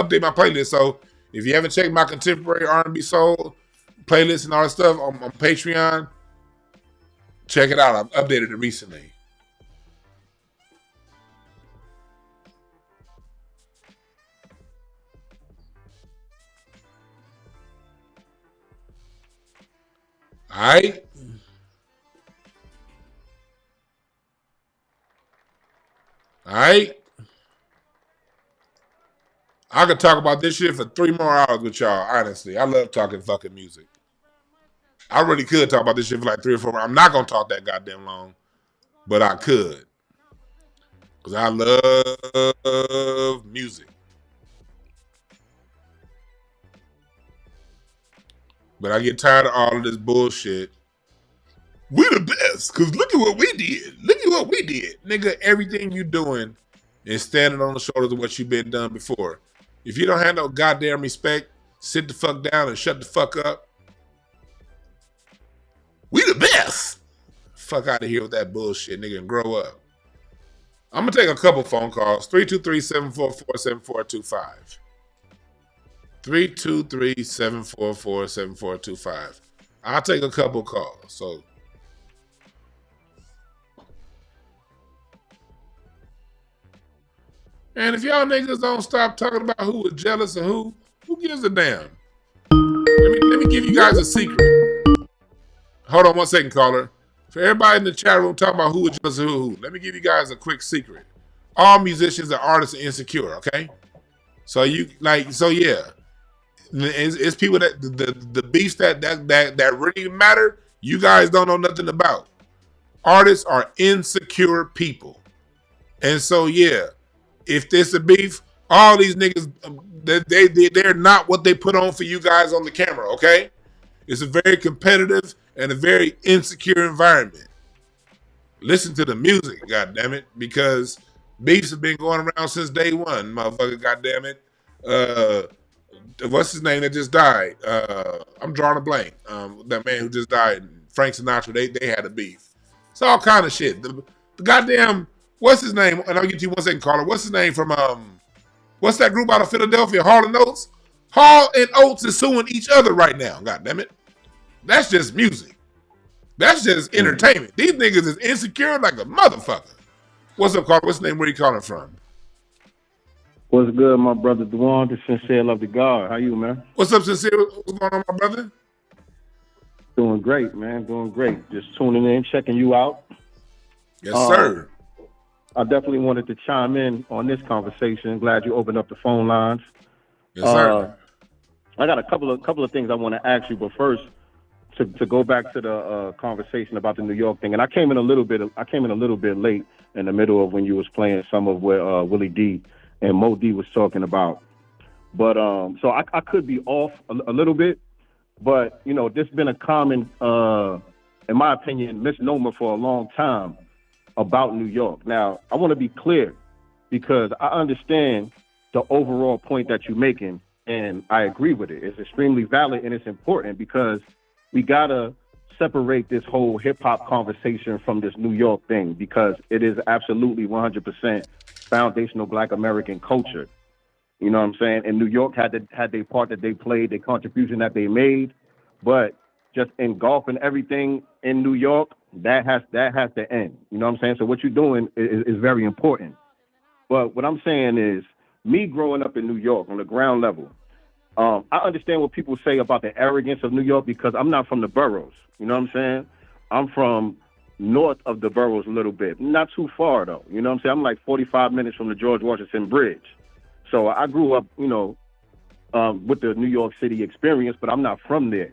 update my playlist. So if you haven't checked my contemporary R&B soul playlist and all that stuff on Patreon, check it out. I've updated it recently. All right. All right. I could talk about this shit for 3 more hours with y'all, honestly. I love talking fucking music. I really could talk about this shit for like 3 or 4 hours. I'm not going to talk that goddamn long, but I could. Because I love music. But I get tired of all of this bullshit. We the best, because look at what we did. Look at what we did. Nigga, everything you doing is standing on the shoulders of what you've been done before. If you don't have no goddamn respect, sit the fuck down and shut the fuck up. We the best. Fuck out of here with that bullshit, nigga, and grow up. I'm going to take a couple phone calls. 323-744-7425. 323-744-7425. I'll take a couple calls. So, and if y'all niggas don't stop talking about who was jealous of who gives a damn? Let me give you guys a secret. Hold on 1 second, caller. For everybody in the chat room talking about who was jealous of who, let me give you guys a quick secret. All musicians and artists are insecure, okay? So yeah. It's people that the beefs that really matter, you guys don't know nothing about. Artists are insecure people. And so yeah, if there's a beef, all these niggas, they're not what they put on for you guys on the camera, okay? It's a very competitive and a very insecure environment. Listen to the music, goddammit, because beefs have been going around since day one, motherfucker, goddammit. What's his name that just died? I'm drawing a blank. That man who just died, Frank Sinatra, they had a beef. It's all kind of shit. The goddamn, what's his name? And I'll get you 1 second, caller. What's his name from, what's that group out of Philadelphia, Hall and Oates? Hall and Oates is suing each other right now, goddammit. That's just music. That's just entertainment. These niggas is insecure like a motherfucker. What's up, caller? What's his name? Where you calling from? What's good, my brother Dwan, the sincere love to God. How you, man? What's up, sincere? What's going on, my brother? Doing great, man. Doing great. Just tuning in, checking you out. Yes, sir. I definitely wanted to chime in on this conversation. Glad you opened up the phone lines. Yes, sir. I got a couple of things I want to ask you, but first, to go back to the conversation about the New York thing, and I came in a little bit late in the middle of when you was playing some of what Willie D and Moe Dee was talking about. But so I could be off a little bit, but you know, this has been a common, in my opinion, misnomer for a long time about New York. Now, I want to be clear because I understand the overall point that you're making, and I agree with it. It's extremely valid and it's important because we gotta separate this whole hip hop conversation from this New York thing because it is absolutely 100% foundational Black American culture. You know what I'm saying? And New York had their part that they played, their contribution that they made, but just engulfing everything in New York, that has to end. You know what I'm saying? So what you're doing is very important. But what I'm saying is, me growing up in New York on the ground level, I understand what people say about the arrogance of New York because I'm not from the boroughs. You know what I'm saying? I'm from north of the boroughs a little bit. Not too far, though. You know what I'm saying? I'm like 45 minutes from the George Washington Bridge. So I grew up, you know, with the New York City experience, but I'm not from there.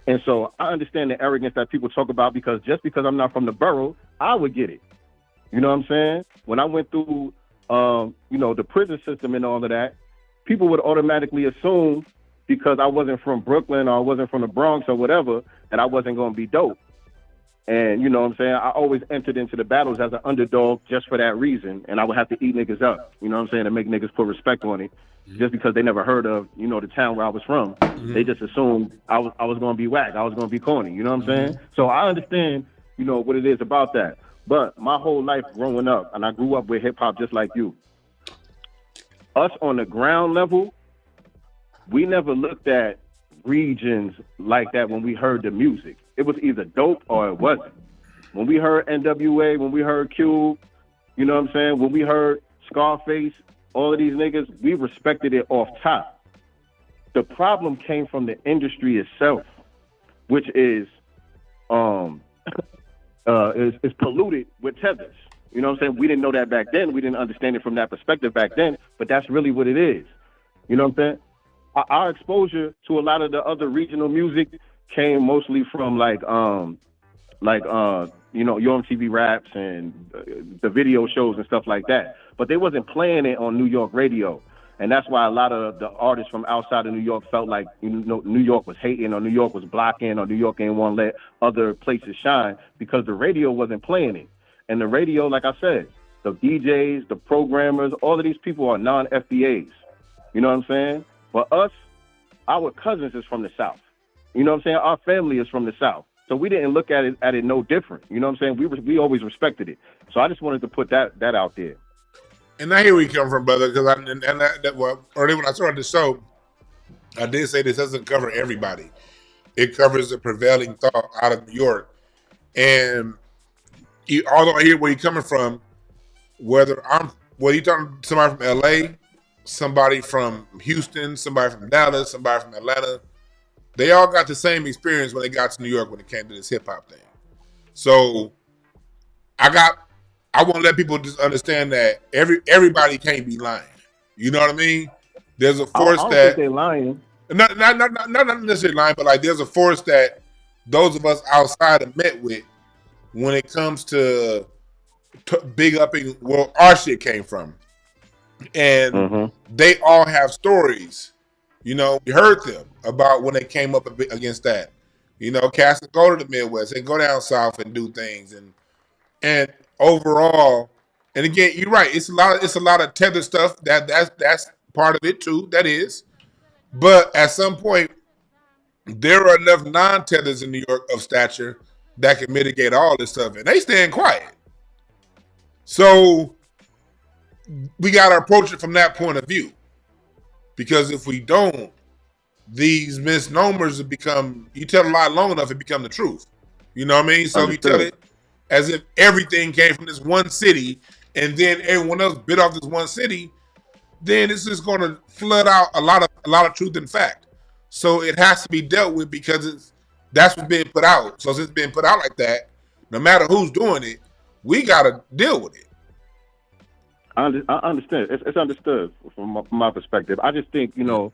And so I understand the arrogance that people talk about because just because I'm not from the borough, I would get it. You know what I'm saying? When I went through, the prison system and all of that, people would automatically assume because I wasn't from Brooklyn or I wasn't from the Bronx or whatever, that I wasn't going to be dope. And you know what I'm saying? I always entered into the battles as an underdog just for that reason. And I would have to eat niggas up, you know what I'm saying, to make niggas put respect on it. Just because they never heard of, the town where I was from. They just assumed I was going to be whack. I was going to be corny, you know what I'm saying? So I understand, what it is about that. But my whole life growing up, and I grew up with hip-hop just like you, us on the ground level, we never looked at regions like that when we heard the music. It was either dope or it wasn't. When we heard NWA, when we heard Cube, you know what I'm saying? When we heard Scarface, all of these niggas, we respected it off top. The problem came from the industry itself, which is polluted with tethers. You know what I'm saying? We didn't know that back then. We didn't understand it from that perspective back then, but that's really what it is. You know what I'm saying? Our exposure to a lot of the other regional music came mostly from Your MTV Raps and the video shows and stuff like that. But they wasn't playing it on New York radio. And that's why a lot of the artists from outside of New York felt like New York was hating or New York was blocking or New York didn't want to let other places shine because the radio wasn't playing it. And the radio, like I said, the DJs, the programmers, all of these people are non-FBAs. You know what I'm saying? For us, our cousins is from the South. You know what I'm saying? Our family is from the South. So we didn't look at it no different. You know what I'm saying? We always respected it. So I just wanted to put that out there. And I hear where you come from, brother, because earlier when I started the show, I did say this doesn't cover everybody. It covers the prevailing thought out of New York. And although I hear where you're coming from, whether you're talking to somebody from LA, somebody from Houston, somebody from Dallas, somebody from Atlanta, they all got the same experience when they got to New York when it came to this hip hop thing. So I want to let people just understand that everybody can't be lying. You know what I mean? There's a force I don't that think they're lying. Not necessarily lying, but like there's a force that those of us outside have met with when it comes to big upping where our shit came from. And they all have stories. We heard them about when they came up against that. Cats that go to the Midwest, they go down south and do things, and overall, and again, you're right. It's a lot of tether stuff that's part of it too. That is, but at some point, there are enough non-tethers in New York of stature that can mitigate all this stuff, and they stand quiet. So we got to approach it from that point of view. Because if we don't, these misnomers become, you tell a lie long enough, it become the truth. You know what I mean? So if you tell it as if everything came from this one city and then everyone else bit off this one city, then it's just going to flood out a lot of truth and fact. So it has to be dealt with because that's what's being put out. So since it's being put out like that, no matter who's doing it, we got to deal with it. I understand. It's understood from my perspective. I just think, a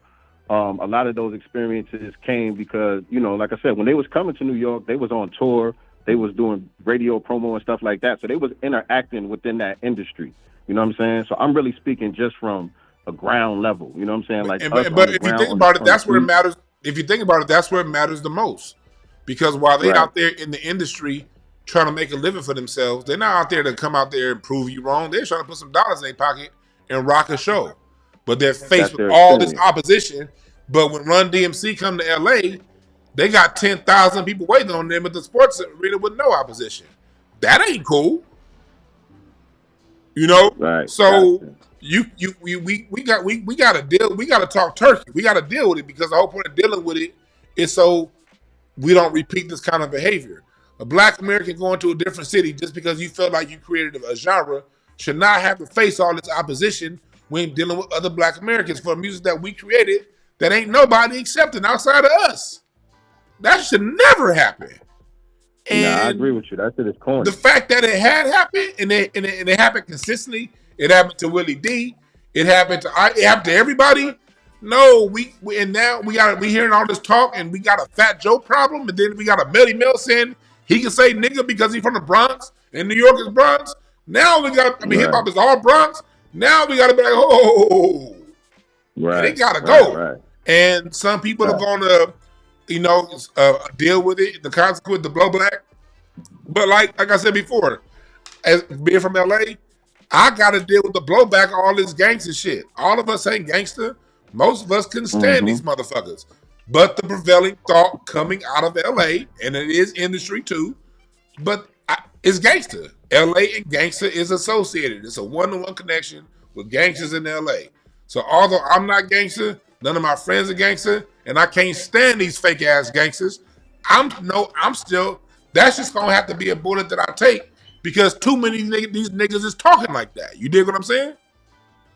lot of those experiences came because, like I said, when they was coming to New York, they was on tour, they was doing radio promo and stuff like that. So they was interacting within that industry. You know what I'm saying? So I'm really speaking just from a ground level. You know what I'm saying? Like, but if you think about it, that's where it matters. If you think about it, that's where it matters the most. Because while they out there in the industry trying to make a living for themselves, they're not out there to come out there and prove you wrong. They're trying to put some dollars in their pocket and rock a show. But they're faced with all this opposition. But when Run DMC come to LA, they got 10,000 people waiting on them at the sports arena with no opposition. That ain't cool. Right. So we got to deal. We got to talk turkey. We got to deal with it because the whole point of dealing with it is so we don't repeat this kind of behavior. A black American going to a different city just because you felt like you created a genre should not have to face all this opposition when dealing with other black Americans for music that we created that ain't nobody accepting outside of us. That should never happen. And I agree with you. That shit is corny. The fact that it had happened and it happened consistently, it happened to Willie D, it happened to everybody. No, and now we hearing all this talk, and we got a Fat Joe problem, and then we got a Melly Mel saying he can say nigga because he's from the Bronx, and New York is Bronx. Now we got, hip hop is all Bronx. Now we got to be like, oh, and it got to go. Right. And some people are going to, deal with it, the consequence, the blowback. But like I said before, as being from LA, I got to deal with the blowback of all this gangster shit. All of us ain't gangster. Most of us couldn't stand these motherfuckers. But the prevailing thought coming out of LA, and it is industry too, but it's gangster. LA and gangster is associated. It's a one-to-one connection with gangsters in LA. So although I'm not gangster, none of my friends are gangster, and I can't stand these fake ass gangsters, I'm still, that's just gonna have to be a bullet that I take because too many these niggas is talking like that. You dig what I'm saying?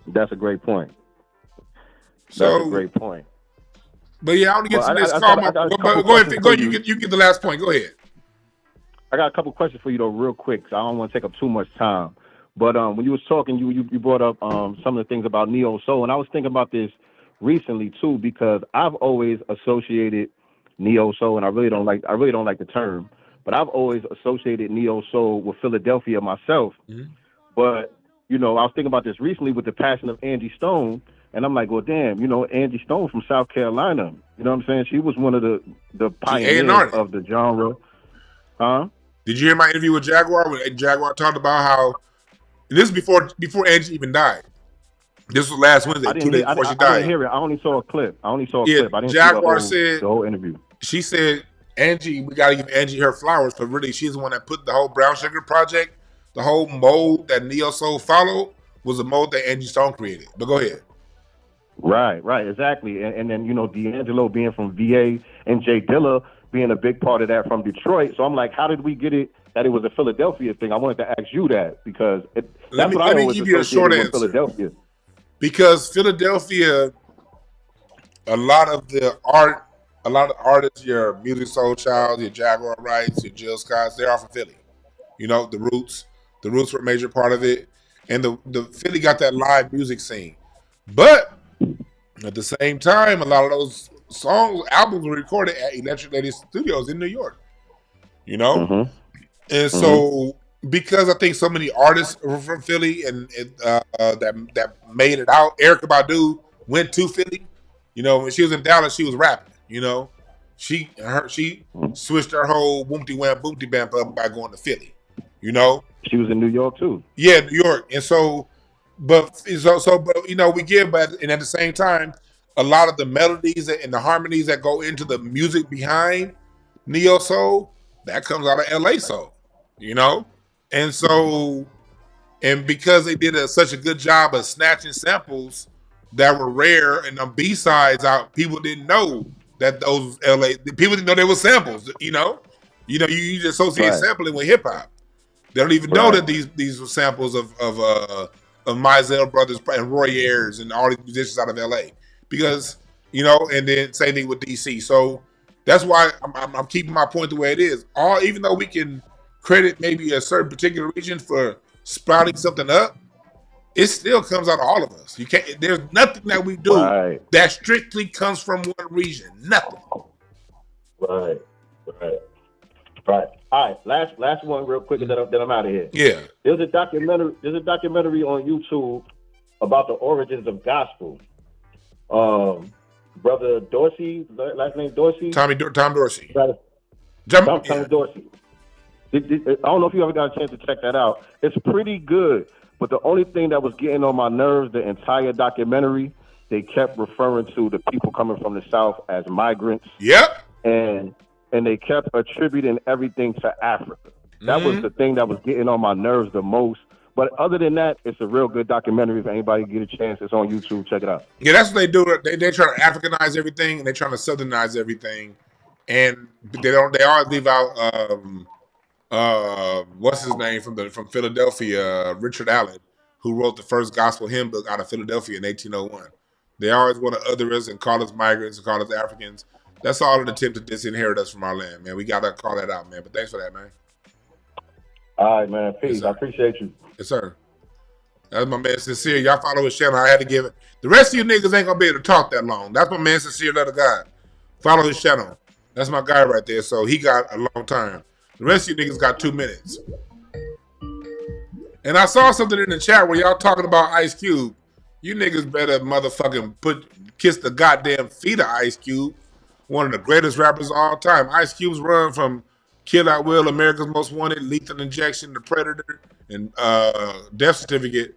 That's a great point. So, that's a great point. But yeah, I want to get to this call. Go ahead. You get the last point. Go ahead. I got a couple questions for you though, real quick. So I don't want to take up too much time. But when you was talking, you brought up some of the things about neo soul, and I was thinking about this recently too because I've always associated neo soul, and I really don't like the term, but I've always associated neo soul with Philadelphia myself. Mm-hmm. But I was thinking about this recently with the passing of Angie Stone. And I'm like, well, damn, Angie Stone from South Carolina. You know what I'm saying? She was one of the pioneers of the genre. Huh? Did you hear my interview with Jaguar? When Jaguar talked about how, and this is before Angie even died. This was last Wednesday, 2 days before she died. I didn't hear it. I only saw a clip. I didn't Jaguar see the whole interview. She said, Angie, we got to give Angie her flowers, but really she's the one that put the whole Brown Sugar project, the whole mold that Neo Soul followed was a mold that Angie Stone created. But go ahead. Right, exactly. And then, D'Angelo being from VA and Jay Dilla being a big part of that from Detroit. So I'm like, how did we get it that it was a Philadelphia thing? I wanted to ask you that because let me give you a short answer. Philadelphia. Because Philadelphia, a lot of artists, your Music Soul Child, your Jaguar Wrights, your Jill Scotts, they're all from Philly. The Roots were a major part of it. And the Philly got that live music scene. But at the same time, a lot of those albums were recorded at Electric Lady Studios in New York. And so because I think so many artists were from Philly and that made it out. Erykah Badu went to Philly. When she was in Dallas, she was rapping. She switched her whole Woomty Wham Boomty Bam up by going to Philly. She was in New York too. Yeah, New York, and so. But we give, and at the same time, a lot of the melodies and the harmonies that go into the music behind Neo Soul, that comes out of LA Soul, and so, and because they did such a good job of snatching samples that were rare and on B-sides out, people didn't know that those people didn't know they were samples, you just associate sampling with hip hop. They don't even know that these were samples of Mizell Brothers and Roy Ayers and all these musicians out of LA because, and then same thing with DC. So that's why I'm keeping my point the way it is. Even though we can credit maybe a certain particular region for sprouting something up, it still comes out of all of us. You can't. There's nothing that we do that strictly comes from one region. Nothing. Right. All right, last one real quick, and then I'm out of here. Yeah. There's a documentary on YouTube about the origins of gospel. Brother Dorsey, last name Dorsey? Tom Dorsey. Tom Dorsey. I don't know if you ever got a chance to check that out. It's pretty good, but the only thing that was getting on my nerves the entire documentary, they kept referring to the people coming from the South as migrants. Yep. And they kept attributing everything to Africa. That was the thing that was getting on my nerves the most. But other than that, it's a real good documentary. If anybody get a chance, it's on YouTube. Check it out. Yeah, that's what they do. They try to Africanize everything, and they're trying to Southernize everything. And they always leave out what's his name from Philadelphia, Richard Allen, who wrote the first gospel hymn book out of Philadelphia in 1801. They always want to other us and call us migrants and call us Africans. That's all an attempt to disinherit us from our land, man. We got to call that out, man. But thanks for that, man. All right, man. Peace. Yes, I appreciate you. Yes, sir. That's my man Sincere. Y'all follow his channel. I had to give it. The rest of you niggas ain't gonna be able to talk that long. That's my man Sincere, the other guy. Follow his channel. That's my guy right there. So he got a long time. The rest of you niggas got 2 minutes. And I saw something in the chat where y'all talking about Ice Cube. You niggas better motherfucking kiss the goddamn feet of Ice Cube. One of the greatest rappers of all time. Ice Cube's run from Kill at Will, America's Most Wanted, Lethal Injection, The Predator, and Death Certificate.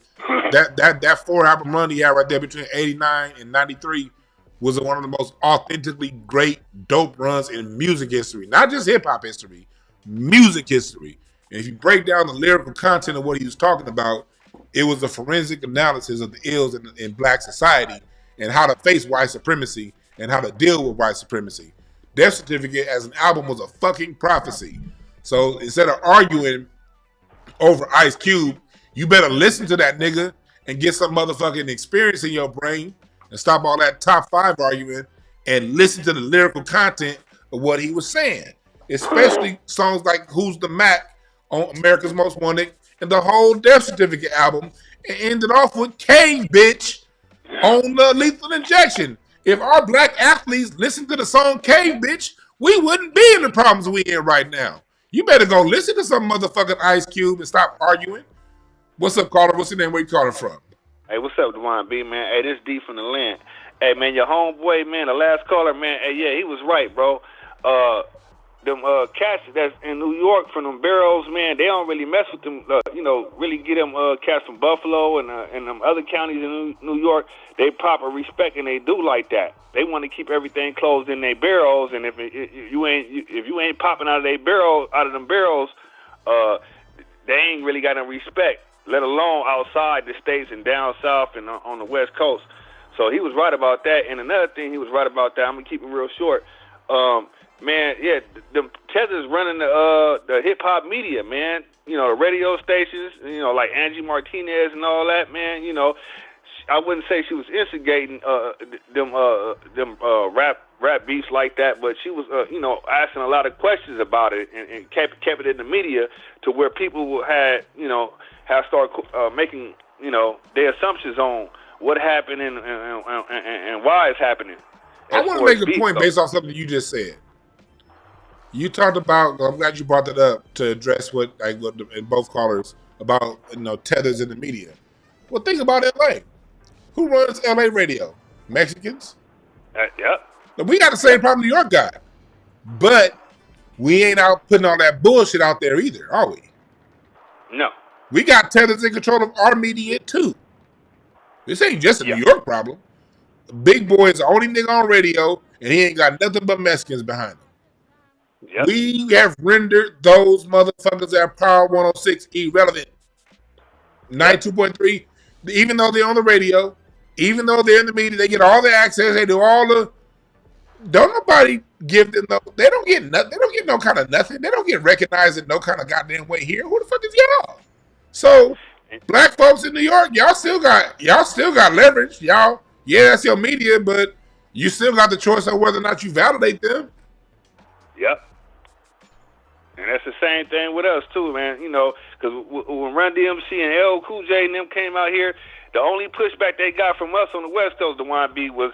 That 4-album run he had right there between 89 and 93 was one of the most authentically great, dope runs in music history. Not just hip-hop history, music history. And if you break down the lyrical content of what he was talking about, it was a forensic analysis of the ills in black society and how to face white supremacy and how to deal with white supremacy. Death Certificate as an album was a fucking prophecy. So instead of arguing over Ice Cube, you better listen to that nigga and get some motherfucking experience in your brain and stop all that top 5 arguing and listen to the lyrical content of what he was saying. Especially songs like Who's the Mac on America's Most Wanted and the whole Death Certificate album, and ended off with Cave Bitch on the Lethal Injection. If our black athletes listened to the song Cave Bitch, we wouldn't be in the problems we in right now. You better go listen to some motherfucking Ice Cube and stop arguing. What's up, caller? What's your name? Where you calling from? Hey, what's up, Dwayne B, man? Hey, this D from the land. Hey, man, your homeboy, man, the last caller, man, hey, yeah, he was right, bro. Them cats that's in New York from them barrels, man, they don't really mess with them, really get them cats from Buffalo and them other counties in New York. They proper respect and they do like that. They want to keep everything closed in their barrels, and if you ain't popping out of them barrels, they ain't really got no respect, let alone outside the states and down south and on the West Coast. So he was right about that. And another thing he was right about that, I'm gonna keep it real short. Man, yeah, the Tethers running the hip hop media, man. You know, the radio stations, like Angie Martinez and all that, man. I wouldn't say she was instigating them rap beefs like that, but she was, asking a lot of questions about it and kept it in the media to where people had started making, their assumptions on what happened and why it's happening. I want to make a point based off something you just said. You talked about, I'm glad you brought that up to address what in both callers about, tethers in the media. Well, think about LA. Who runs LA radio? Mexicans? Yep. We got the same problem New York got. But we ain't out putting all that bullshit out there either, are we? No. We got tethers in control of our media too. This ain't just a New York problem. Big Boy is the only nigga on radio, and he ain't got nothing but Mexicans behind him. Yep. We have rendered those motherfuckers at Power 106 irrelevant. 92.3, even though they're on the radio, even though they're in the media, they get all the access, they do all the. Don't nobody give them they don't get nothing. They don't get no kind of nothing. They don't get recognized in no kind of goddamn way here. Who the fuck is y'all? So black folks in New York, y'all still got leverage. Y'all, yeah, that's your media, but you still got the choice of whether or not you validate them. Yep. And that's the same thing with us too, man. Because when Run DMC and LL Cool J and them came out here, the only pushback they got from us on the West Coast, the YB, was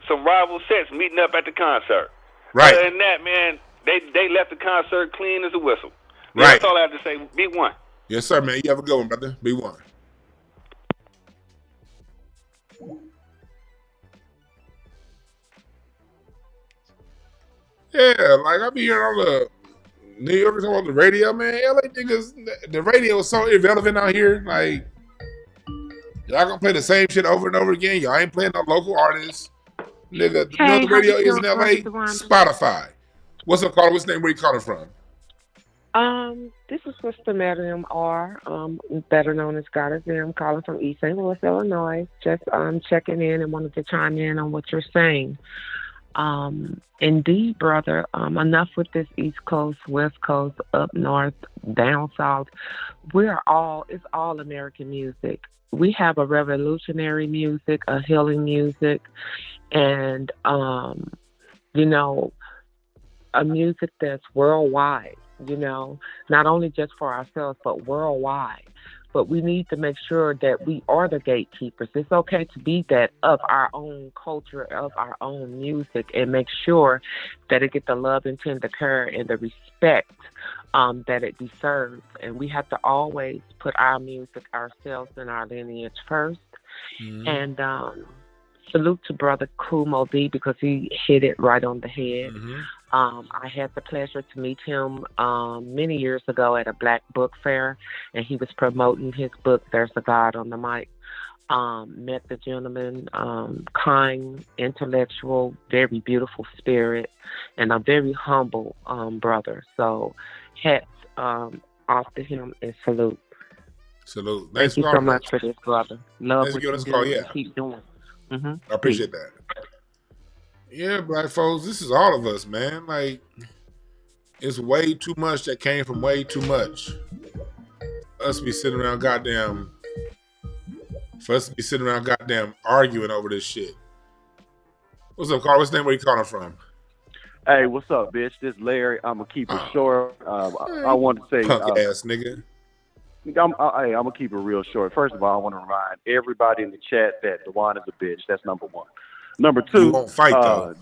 some rival sets meeting up at the concert. Right. Other than that, man, they left the concert clean as a whistle. Right. That's all I have to say. Be one. Yes, sir, man. You have a good one, brother. Be one. Yeah, like I be hearing all the New Yorkers on the radio, man. LA niggas, the radio is so irrelevant out here. Like, y'all gonna play the same shit over and over again. Y'all ain't playing no local artists. Nigga, you know the radio is in LA? Spotify. What's up, caller? What's the name? Where you calling from? This is Sister Miriam R., better known as Goddess M, calling from East St. Louis, Illinois. Just checking in and wanted to chime in on what you're saying. Indeed, brother, enough with this East Coast, West Coast, up north, down south. It's all American music. We have a revolutionary music, a healing music, and, a music that's worldwide, not only just for ourselves, but worldwide. but we need to make sure that we are the gatekeepers. It's okay to be that of our own culture, of our own music, and make sure that it get the love and tender care and the respect that it deserves. And we have to always put our music, ourselves, and our lineage first. And salute to brother Kool Moe Dee because he hit it right on the head. I had the pleasure to meet him many years ago at a Black book fair, and he was promoting his book, There's a God on the Mic. Met the gentleman, kind, intellectual, very beautiful spirit, and a very humble brother. So hats off to him and salute. Salute. Thank you so much for this, brother. Love Thanks what for you this do call, and keep doing. I appreciate that. Yeah, black folks, this is all of us, man. Like, it's way too much that came from way too much. Us be sitting around goddamn arguing over this shit. What's up, Carl? What's the name? Where you calling from? Hey, what's up, bitch? This Larry. I'm gonna keep it short. I want to say, punk ass nigga. I'm gonna keep it real short. First of all, I want to remind everybody in the chat that Dewan is a bitch. That's number one. Number two, you won't fight though.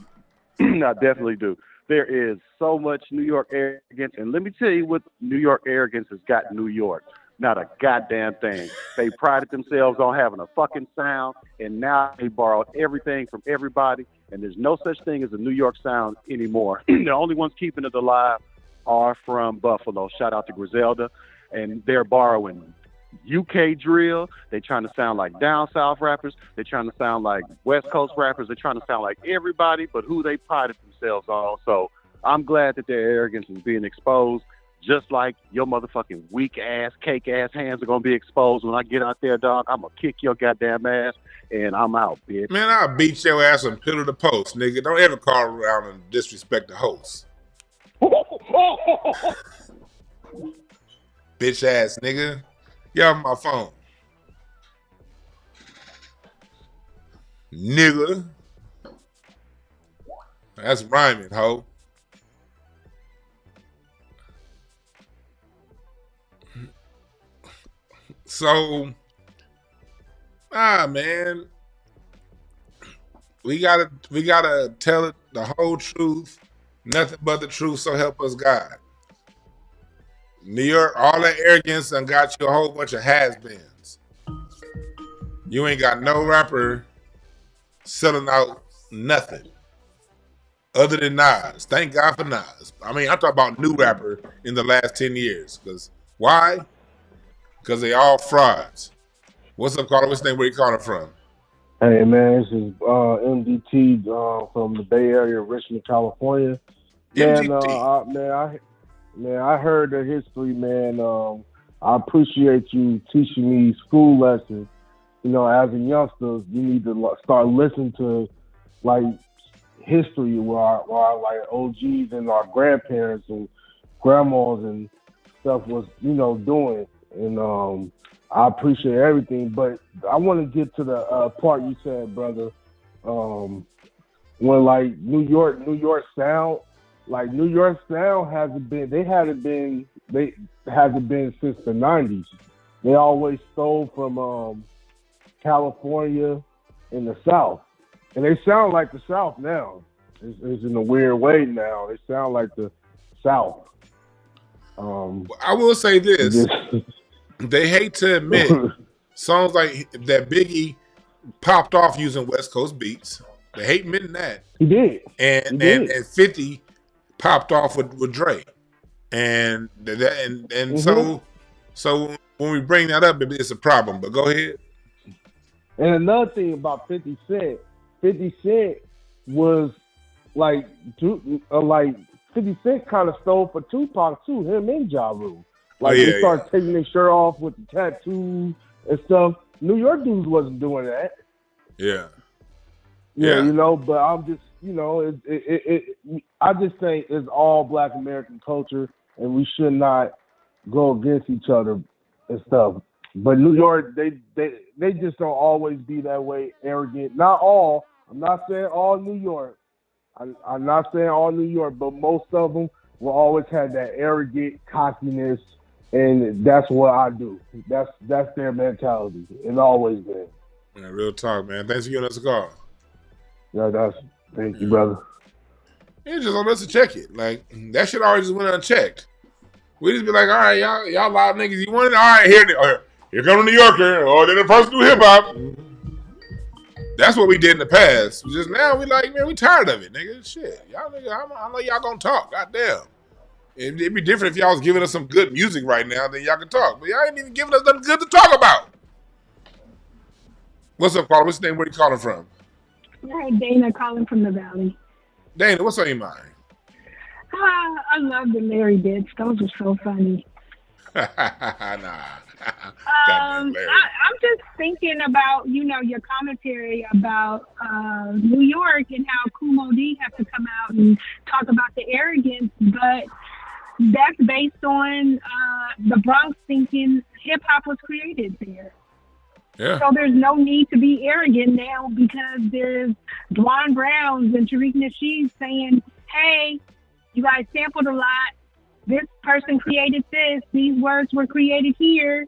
I definitely do. There is so much New York arrogance, and let me tell you what New York arrogance has got New York. Not a goddamn thing. They prided themselves on having a fucking sound, and now they borrowed everything from everybody, and there's no such thing as a New York sound anymore. The only ones keeping it alive are from Buffalo. Shout out to Griselda, and they're borrowing UK drill. They're trying to sound like down south rappers. They're trying to sound like West Coast rappers. They're trying to sound like everybody, but who they prided themselves on. So I'm glad that their arrogance is being exposed. Just like your motherfucking weak ass, cake ass hands are gonna be exposed when I get out there, dog. I'm gonna kick your goddamn ass, and I'm out, bitch. Man, I'll beat your ass and pillar the post, nigga. Don't ever call around and disrespect the host. Bitch ass nigga. Get off my phone. Nigga. That's rhyming, ho. So, man, we gotta tell it the whole truth, nothing but the truth. So help us God. New York, all that arrogance done got you a whole bunch of has-beens. You ain't got no rapper selling out nothing other than Nas. Thank God for Nas. I mean, I'm talking about new rapper in the last 10 years. Because why? Because they all frauds. What's up, Carter? What's the name? Where you calling from? Hey, man, this is MDT from the Bay Area, Richmond, California. MDT. I heard the history, man. I appreciate you teaching me school lessons. You know, as a youngster, you need to start listening to, like, history where our like OGs and our grandparents and grandmas and stuff was, you know, doing. And I appreciate everything, but I want to get to the part you said, brother. When like New York sound, like New York sound hasn't been since the 90s. They always stole from California and the South, and they sound like the South now. It's in a weird way now. They sound like the South. I will say this. They hate to admit songs like that Biggie popped off using West Coast beats. They hate admitting that. He did. And 50 popped off with Dre. And so when we bring that up, it's a problem. But go ahead. And another thing about 50 Cent was like 50 Cent kind of stole for Tupac too, him and Ja Rule. Like they started taking their shirt off with the tattoos and stuff. New York dudes wasn't doing that. Yeah, you know. But I'm just, you know, I just think it's all Black American culture, and we should not go against each other and stuff. But New York, they just don't always be that way, arrogant. Not all. I'm not saying all New York. I'm not saying all New York, but most of them will always have that arrogant cockiness and that's what I do. That's their mentality. It's always been. Yeah, real talk, man. Thanks for giving us a call. Yeah, thank you, brother. Yeah, just on us to check it. Like that shit always just went unchecked. We just be like, all right, y'all loud niggas, you want it? All right, here come a New Yorker, or they're the first to do hip hop. That's what we did in the past. Just now we like, man, we tired of it, nigga. Shit, y'all nigga, I know y'all gonna talk. Goddamn. It'd be different if y'all was giving us some good music right now, then y'all can talk. But y'all ain't even giving us nothing good to talk about. What's up, caller? What's your name? Where you calling from? Hey, Dana calling from the Valley. Dana, what's on your mind? I love the Larry bits. Those were so funny. Nah. I'm just thinking about, your commentary about New York and how Kool Moe Dee has to come out and talk about the arrogance, but that's based on the Bronx thinking hip-hop was created there. Yeah. So there's no need to be arrogant now because there's Dwan Browns and Tariq Nasheed saying, hey, you guys sampled a lot. This person created this. These words were created here.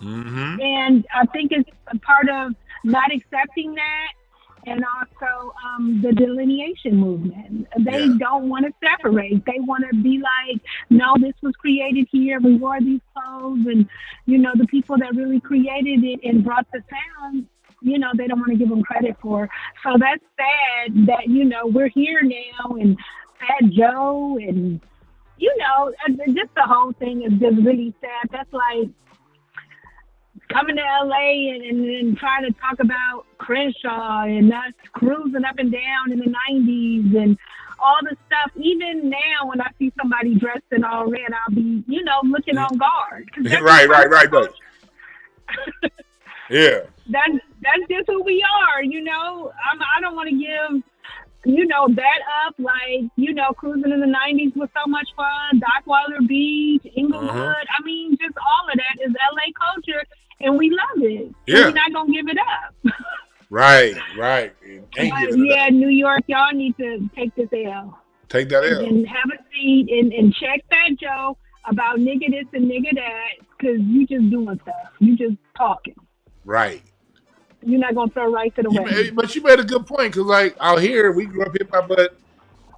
Mm-hmm. And I think it's a part of not accepting that and also the delineation movement. They don't want to separate. They want to be like, no, this was created here. We wore these clothes. And, the people that really created it and brought the sound, they don't want to give them credit for. So that's sad that, we're here now and Fat Joe and, just the whole thing is just really sad. That's like coming to LA and trying to talk about Crenshaw and us cruising up and down in the 90s and all the stuff. Even now when I see somebody dressed in all red, I'll be, looking on guard. Right. Yeah. That's just who we are, I don't want to give, that up. Like, cruising in the 90s was so much fun. Dockwater Beach, Inglewood. I mean, just all of that is LA culture, and we love it. Yeah. And we're not going to give it up. Right. New York, y'all need to take this L. Take that L. And have a seat and check Fat Joe about nigga this and nigga that, because you just doing stuff. You just talking. Right. You're not going to throw right to the way. But you made a good point, because like out here, we grew up hip hop, but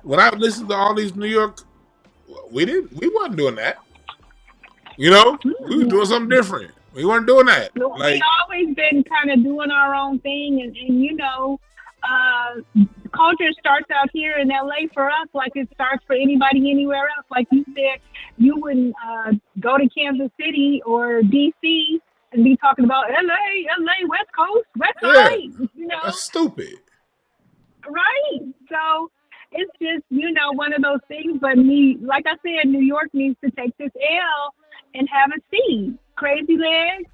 when I listened to all these New York, we wasn't doing that. We were doing something different. We weren't doing that. We always been kind of doing our own thing, and culture starts out here in LA for us like it starts for anybody anywhere else. Like you said, you wouldn't go to Kansas City or DC and be talking about LA, West Coast, West Side. That's stupid. Right. So it's just, one of those things. But like I said, New York needs to take this L and have a seat. Crazy Legs,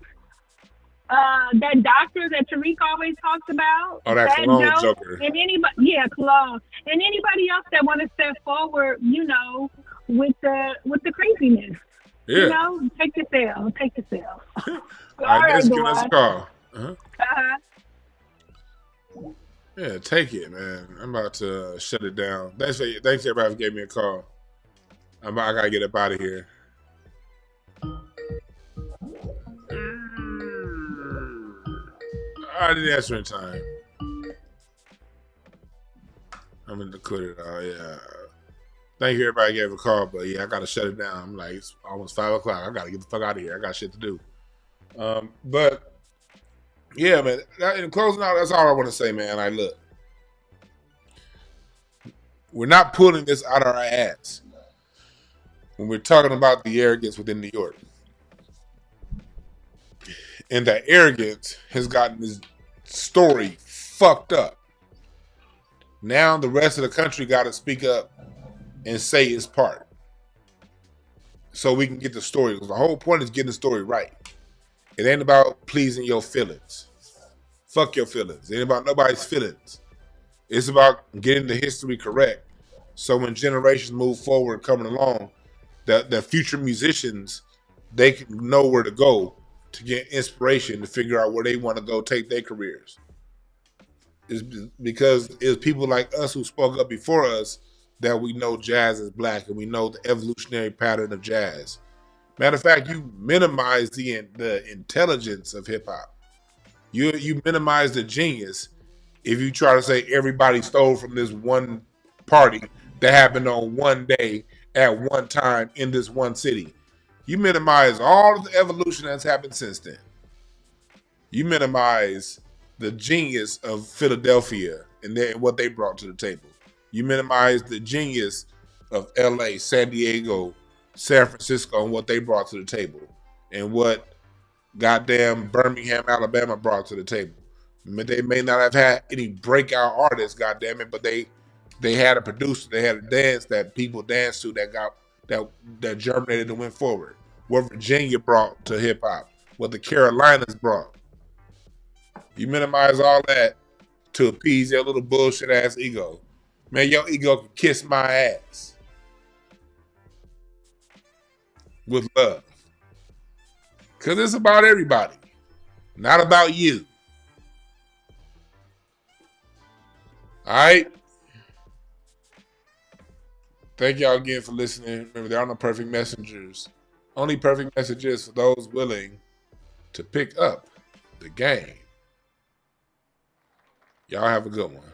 that doctor that Tariq always talks about. Oh, that Cologne Joker. And Cologne. And anybody else that want to step forward, with the craziness. Yeah. Take the L. All right, let's give us a call. Yeah, take it, man. I'm about to shut it down. Thanks everybody for giving me a call. I gotta get up out of here. I didn't answer in time. I'm in the clear it out. Yeah. Thank you, everybody gave a call, but yeah, I gotta shut it down. I'm like, it's almost 5 o'clock. I gotta get the fuck out of here. I got shit to do. But yeah, man. In closing out, that's all I want to say, man. Like, look, we're not pulling this out of our ass when we're talking about the arrogance within New York. And that arrogance has gotten this story fucked up. Now the rest of the country got to speak up and say its part so we can get the story. Because the whole point is getting the story right. It ain't about pleasing your feelings. Fuck your feelings. It ain't about nobody's feelings. It's about getting the history correct. So when generations move forward coming along, the future musicians, they can know where to go to get inspiration to figure out where they want to go take their careers. It's because it's people like us who spoke up before us that we know jazz is black and we know the evolutionary pattern of jazz. Matter of fact, you minimize the intelligence of hip hop. You minimize the genius if you try to say everybody stole from this one party that happened on one day at one time in this one city. You minimize all of the evolution that's happened since then. You minimize the genius of Philadelphia and what they brought to the table. You minimize the genius of LA, San Diego, San Francisco, and what they brought to the table, and what goddamn Birmingham, Alabama brought to the table. They may not have had any breakout artists, goddamn it, but they had a producer, they had a dance that people danced to that germinated and went forward. What Virginia brought to hip hop, what the Carolinas brought. You minimize all that to appease your little bullshit ass ego. Man, your ego can kiss my ass. With love. Because it's about everybody, not about you. All right? Thank y'all again for listening. Remember, there are no perfect messengers. Only perfect messages for those willing to pick up the game. Y'all have a good one.